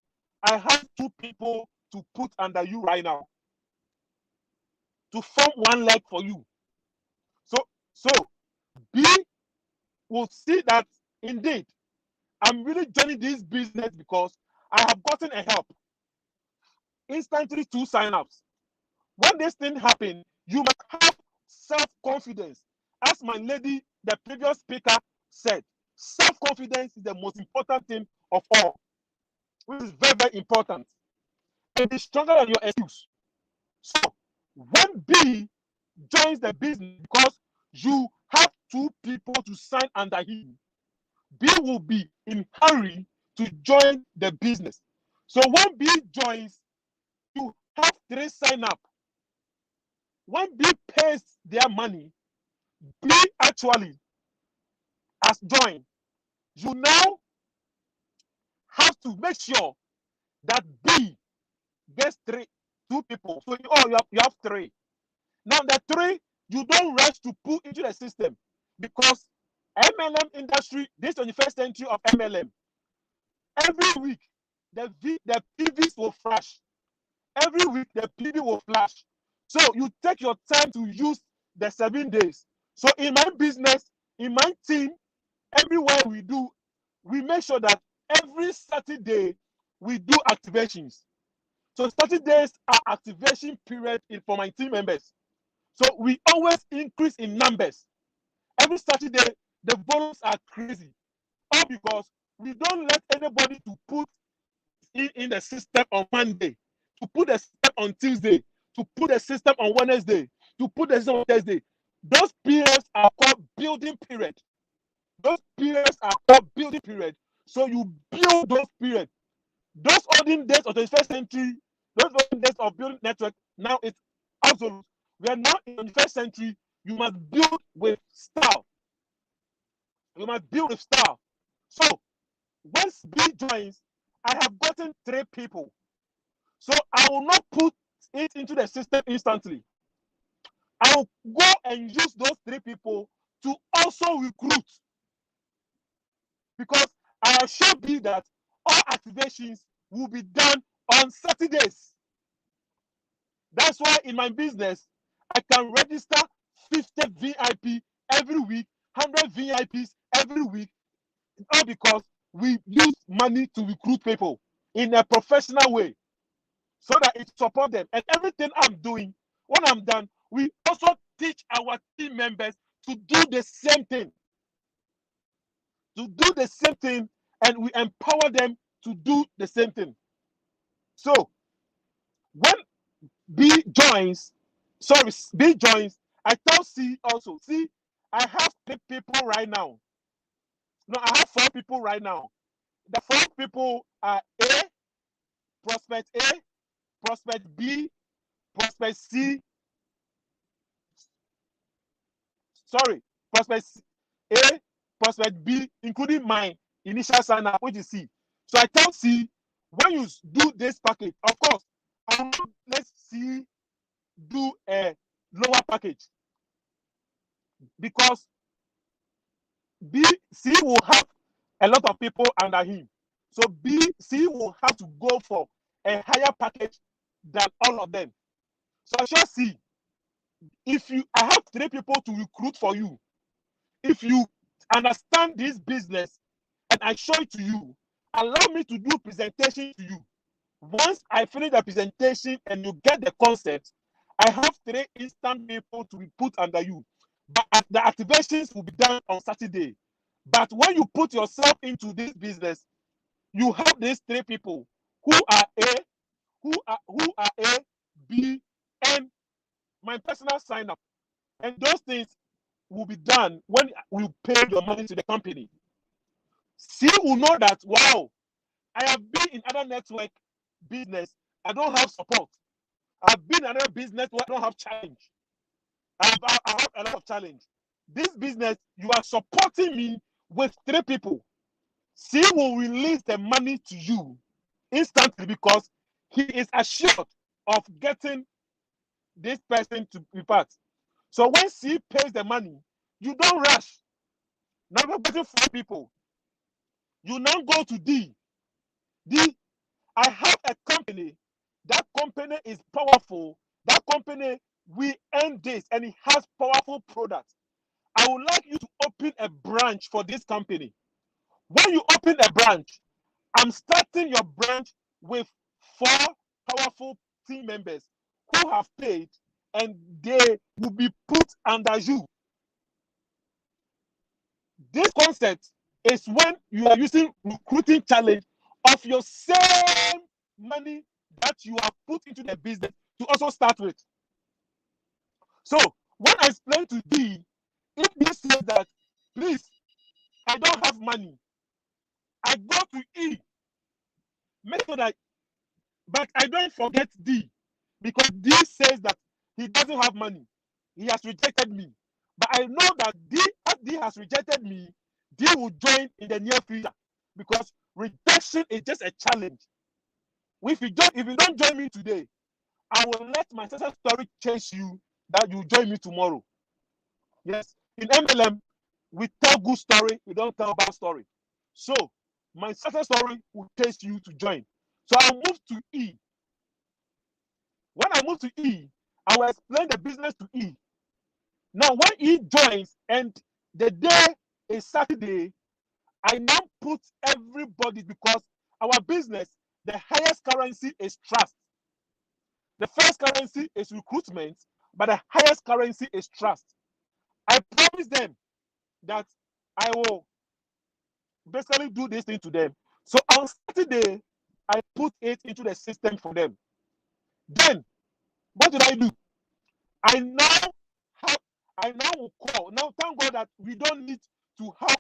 I have 2 people to put under you right now to form 1 leg for you. So B will see that indeed I'm really joining this business because I have gotten a help. Instantly 2 sign-ups. When this thing happens, you must have self-confidence. As my lady, the previous speaker said, self-confidence is the most important thing of all, which is very, very important. And it's stronger than your excuse. So when B joins the business, because you have 2 people to sign under him, B will be in hurry to join the business. So when B joins, you have 3 sign up. When B pays their money, B actually has joined. You now have to make sure that B gets 2 people. So you have 3. Now the 3 you don't rush to put into the system, because MLM industry, this 21st century of MLM, every week the PVs will flash. Every week the PV will flash. So you take your time to use the 7 days. So in my business, in my team, everywhere we make sure that every Saturday we do activations. So Saturdays are activation period for my team members. So we always increase in numbers. Every Saturday, the volumes are crazy. All because we don't let anybody to put in the system on Monday, to put the system on Tuesday, to put the system on Wednesday, to put the system on Thursday. Those periods are called building period. Those periods are called building period. So you build those periods. Those olden days of the 21st century, those olden days of building network, now it's absolute. We are now in the 21st century. You must build with style. You must build with style. So once B joins, I have gotten 3 people. So I will not put it into the system instantly. I will go and use those 3 people to also recruit. Because I assure you that all activations will be done on Saturdays. That's why in my business, I can register 50 VIP every week, 100 VIPs every week, all because we use money to recruit people in a professional way so that it supports them. And everything I'm doing, when I'm done, we also teach our team members to do the same thing. To do the same thing, and we empower them to do the same thing. So when B joins, I tell C also, see, I have 3 people right now. No, I have 4 people right now. The 4 people are A, prospect A, prospect B, prospect C. Sorry, prospect A, prospect B, including my initial sign up, which is C. So I tell C, when you do this package, of course, I will not let C do a lower package, because C will have a lot of people under him. So C will have to go for a higher package than all of them. So I shall see, I have 3 people to recruit for you. If you understand this business and I show it to you, allow me to do presentation to you. Once I finish the presentation and you get the concept, I have 3 instant people to be put under you. But the activations will be done on Saturday. But when you put yourself into this business, you have these 3 people who are A, B, and my personal sign up. And those things will be done when we pay your money to the company. C will know that, wow, I have been in other network business, I don't have support. I've been in another business where I don't have challenge. I have a lot of challenge. This business, you are supporting me with 3 people. C will release the money to you instantly because he is assured of getting this person to be part. So when C pays the money, you don't rush. Now we're getting 4 people. You now go to D. D, I have a company. That company is powerful. That company, we earn this and it has powerful products. I would like you to open a branch for this company. When you open a branch, I'm starting your branch with 4 powerful team members who have paid and they will be put under you. This concept is when you are using recruiting challenge of your same money that you have put into the business to also start with. So when I explain to D, if D says that, please, I don't have money, I go to E, make sure that, but I don't forget D, because D says that he doesn't have money. He has rejected me. But I know that D, as D has rejected me, D will join in the near future because rejection is just a challenge. If you don't join me today, I will let my success story chase you that you join me tomorrow. Yes, in MLM, we tell good story, we don't tell bad story. So my success story will chase you to join. So I'll move to E. When I move to E, I will explain the business to E. Now, when E joins and the day is Saturday, I now put everybody, because our business, the highest currency is trust. The first currency is recruitment, but the highest currency is trust. I promise them that I will basically do this thing to them. So on Saturday, I put it into the system for them. Then, what did I do? I now will call. Now, thank God that we don't need to have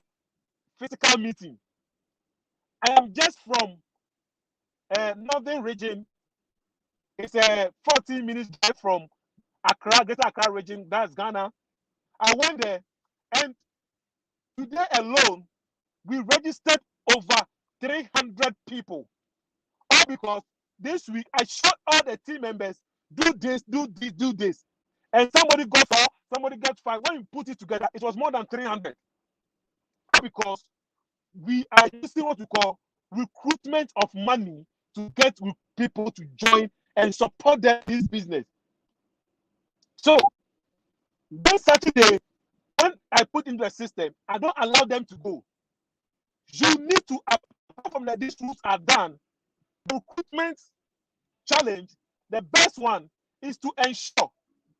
physical meeting. I am just from northern region. It's a 14 minutes drive from Accra, Greater Accra region. That's Ghana. I went there, and today alone, we registered over 300 people. All because this week I showed all the team members, do this, do this, do this. And somebody got 4, somebody got 5. When you put it together, it was more than 300. Because we are using what we call recruitment of money to get people to join and support them in this business. So this Saturday, when I put into the system, I don't allow them to go. You need to, apart from that, these rules are done. The recruitment challenge, the best one is to ensure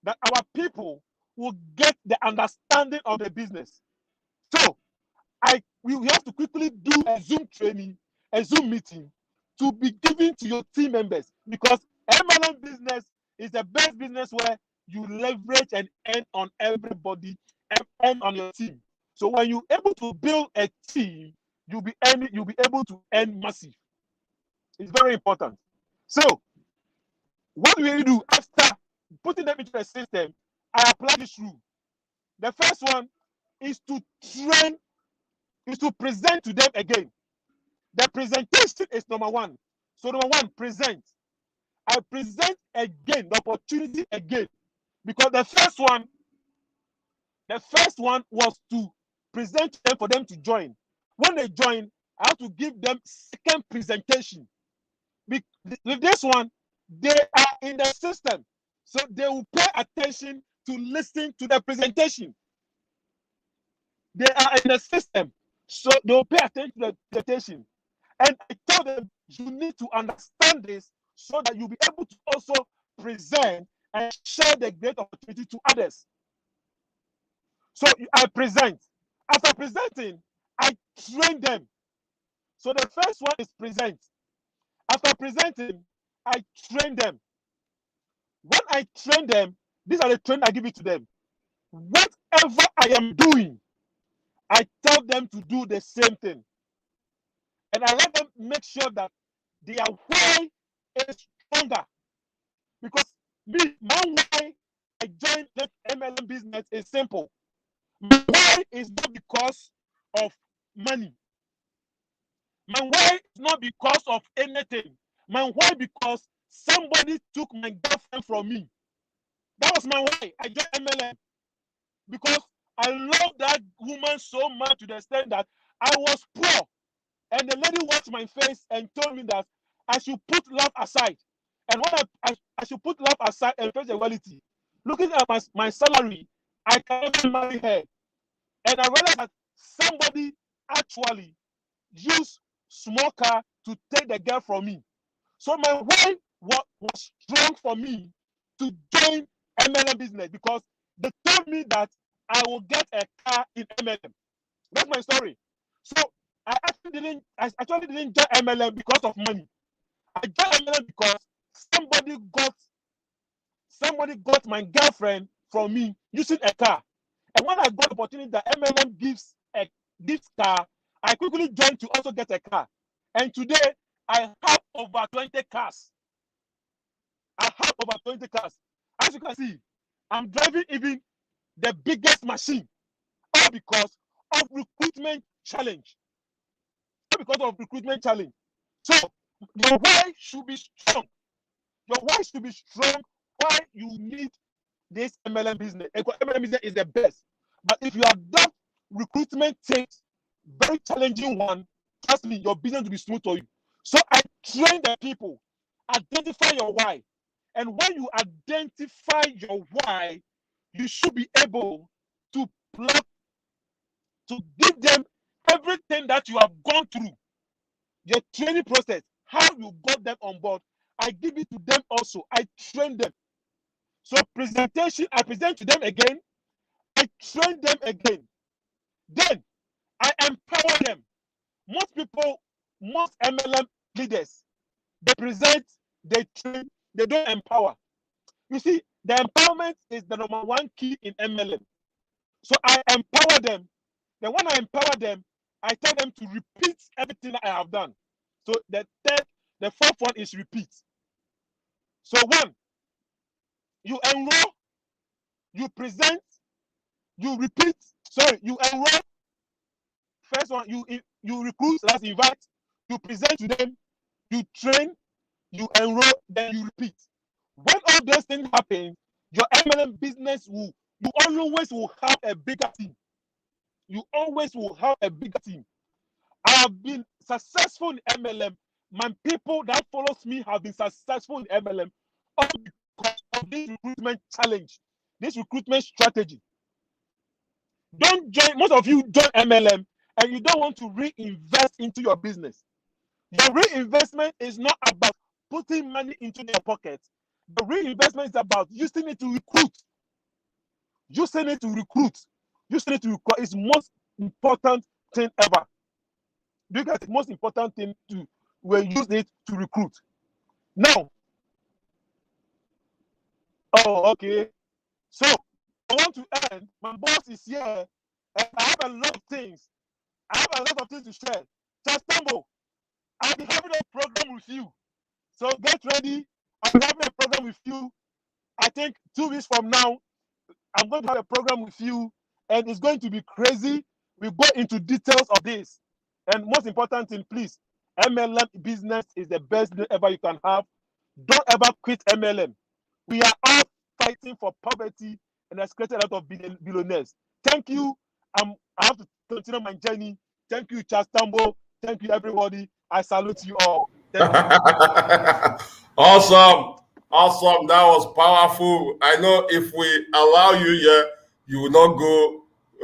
that our people will get the understanding of the business. So we have to quickly do a Zoom training, a Zoom meeting to be given to your team members, because MLM business is the best business where you leverage and earn on everybody and earn on your team. So when you're able to build a team, you'll be able to earn massive. It's very important. So what do we do after putting them into the system? I apply this rule. The first one is to train, is to present to them again. The presentation is number 1. So number 1, present. I present again, the opportunity again. Because the first one was to present them for them to join. When they join, I have to give them second presentation. With this one, they are in the system. So they will pay attention to listen to the presentation. They are in the system. So they will pay attention to the presentation. And I tell them, you need to understand this so that you'll be able to also present and share the great opportunity to others. So I present. After presenting, I train them. So the first one is present. After presenting, I train them. When I train them, these are the training I give it to them. whatever I am doing, I tell them to do the same thing. And I let them make sure that their why is stronger. Because me, my why I joined the MLM business is simple. My why is not because of money. My why is not because of anything. My why because somebody took my girlfriend from me. That was my why. I joined MLM because I love that woman so much to the extent that I was poor. And the lady watched my face and told me that I should put love aside. And when I should put love aside and face the reality, looking at my salary, I cannot marry her. And I realized that somebody actually used small car to take the girl from me. So my why was strong for me to join MLM business because they told me that I will get a car in MLM. That's my story. So I actually didn't join MLM because of money. I joined MLM because somebody got my girlfriend from me using a car. And when I got the opportunity that MLM gives car, I quickly joined to also get a car. And today I have over 20 cars. I have over 20 cars. As you can see, I'm driving even the biggest machine, all because of recruitment challenge. All because of recruitment challenge. So your why should be strong. Your why should be strong. Why you need this MLM business. MLM business is the best. But if you adopt recruitment takes very challenging one, trust me, your business will be smooth for you. So I train the people. Identify your why. And when you identify your why, you should be able to plug, to give them everything that you have gone through. Your training process, how you got them on board, I give it to them also. I train them. So presentation, I present to them again. I train them again. Then I empower them. Most people, most MLM leaders, they present, they train, they don't empower. You see, the empowerment is the number one key in MLM. So I empower them. Then when I empower them, I tell them to repeat everything that I have done. So the fourth one is repeat. So one, you enroll, you present, you repeat. Sorry, you enroll. First one, you recruit, that's invite, you present to them, you train, you enroll, then you repeat. When all those things happen, your MLM business you always will have a bigger team. You always will have a bigger team. I have been successful in MLM. My people that follows me have been successful in MLM all because of this recruitment challenge, this recruitment strategy. Don't join, most of you join MLM and you don't want to reinvest into your business. Your reinvestment is not about putting money into your pocket. The reinvestment is about using it to recruit. Using it to recruit. Using it to recruit is most important thing ever. Do you guys the most important thing to when use it to recruit? Now, oh, okay. So I want to end. My boss is here, and I have a lot of things. I have a lot of things to share. Chastambo, I'll be having a program with you. So get ready. I'll be having a program with you. I think 2 weeks from now, I'm going to have a program with you, and it's going to be crazy. We go into details of this. And most important thing, please, MLM business is the best thing ever you can have. Don't ever quit MLM. We are all fighting for poverty, and has created a lot of billionaires. Thank you. I have to continue my journey. Thank you, Chastambo. Thank you, everybody. I salute you all. Thank you. Awesome. Awesome. That was powerful. I know if we allow you here, you will not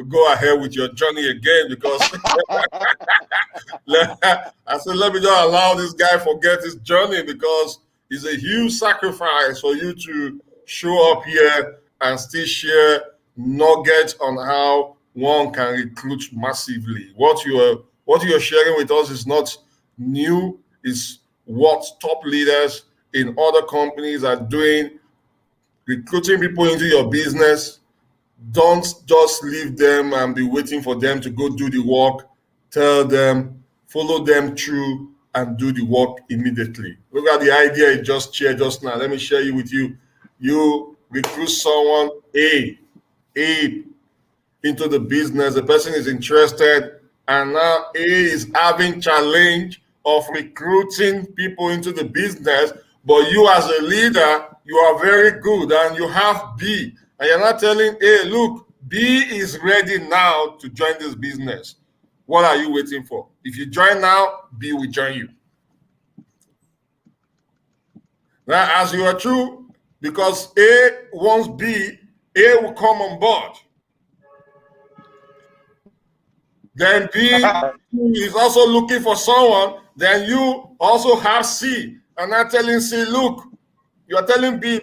go ahead with your journey again because I said, let me not allow this guy forget his journey because it's a huge sacrifice for you to show up here and still share nuggets on how one can recruit massively. What you're sharing with us is not new, it's what top leaders in other companies are doing, recruiting people into your business, Don't just leave them and be waiting for them to go do the work. Tell them, follow them through and do the work immediately. Look at the idea I just shared just now. Let me share it with you. You recruit someone A into the business. The person is interested, and now A is having challenge of recruiting people into the business. But you as a leader, you are very good, and you have B, and you're not telling A, look, B is ready now to join this business. What are you waiting for? If you join now, B will join you. Now, as you are true, because A wants B, A will come on board. Then B is also looking for someone. Then you also have C. And I'm telling C, look, you're telling B,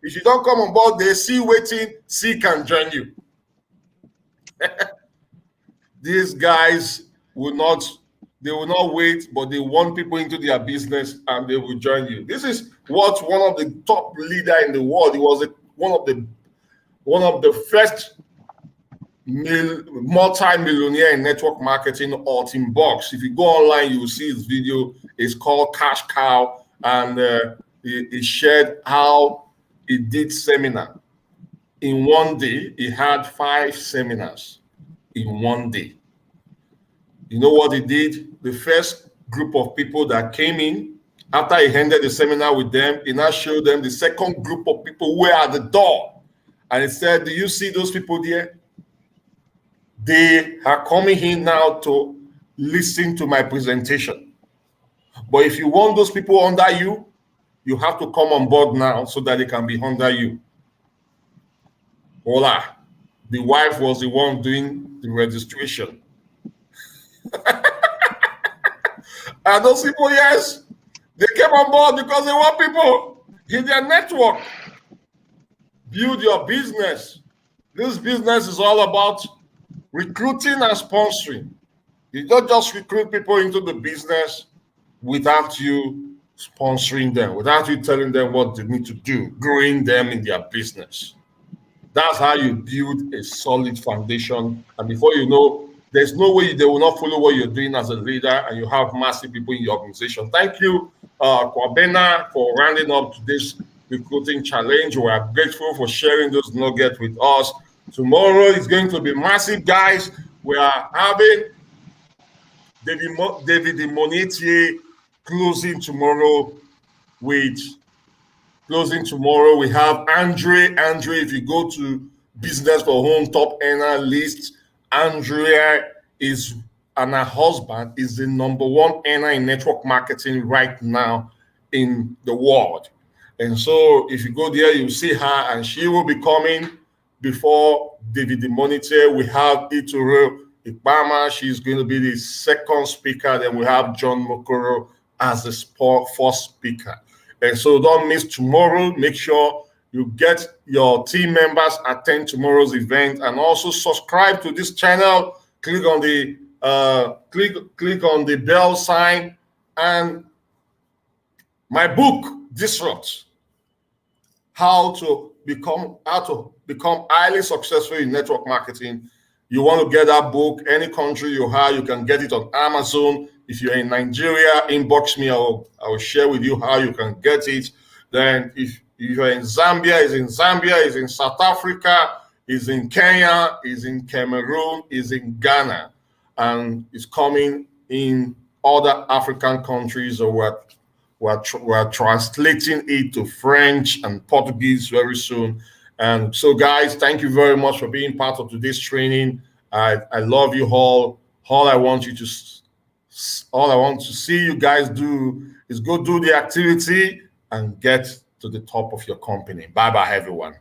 if you don't come on board, they C waiting, C can join you. These guys will not wait, but they want people into their business and they will join you. This is what one of the top leader in the world, he was one of the first multi-millionaire in network marketing, Alton Box. If you go online, you will see his video. It's called Cash Cow, and he shared how he did seminar. In one day, he had 5 seminars in one day. You know what he did? The first group of people that came in, after he ended the seminar with them, he now showed them the second group of people who were at the door. And he said, do you see those people there? They are coming in now to listen to my presentation. But if you want those people under you, you have to come on board now so that they can be under you. Voila. The wife was the one doing the registration. And those people, yes, they came on board because they want people in their network. Build your business. This business is all about recruiting and sponsoring. You don't just recruit people into the business without you sponsoring them, without you telling them what they need to do, growing them in their business. That's how you build a solid foundation. And before you know, there's no way they will not follow what you're doing as a leader, and you have massive people in your organization. Thank you, Kwabena, for rounding up today's recruiting challenge. We are grateful for sharing those nuggets with us. Tomorrow is going to be massive, guys. We are having David Monetier closing tomorrow. We have Andre. If you go to Business for Home top earner list, Andrea and her husband is the #1 earner in network marketing right now in the world. And so if you go there, you'll see her, and she will be coming before David the Monitor. We have Ituro Ikpama. She's going to be the second speaker. Then we have John Mokoro as the first speaker. And so don't miss tomorrow. Make sure you get your team members attend tomorrow's event, and also subscribe to this channel. Click on the bell sign, and my book, Disrupt: How to become highly successful in network marketing. You want to get that book, any country you are, you can get it on Amazon. If you're in Nigeria, inbox me. I will share with you how you can get it. Then if you're in Zambia, is in South Africa, is in Kenya, is in Cameroon, is in Ghana, and it's coming in other African countries. Or we're translating it to French and Portuguese very soon. And so, guys, thank you very much for being part of today's training. I love you all. All I want to see you guys do is go do the activity and get to the top of your company. Bye-bye, everyone.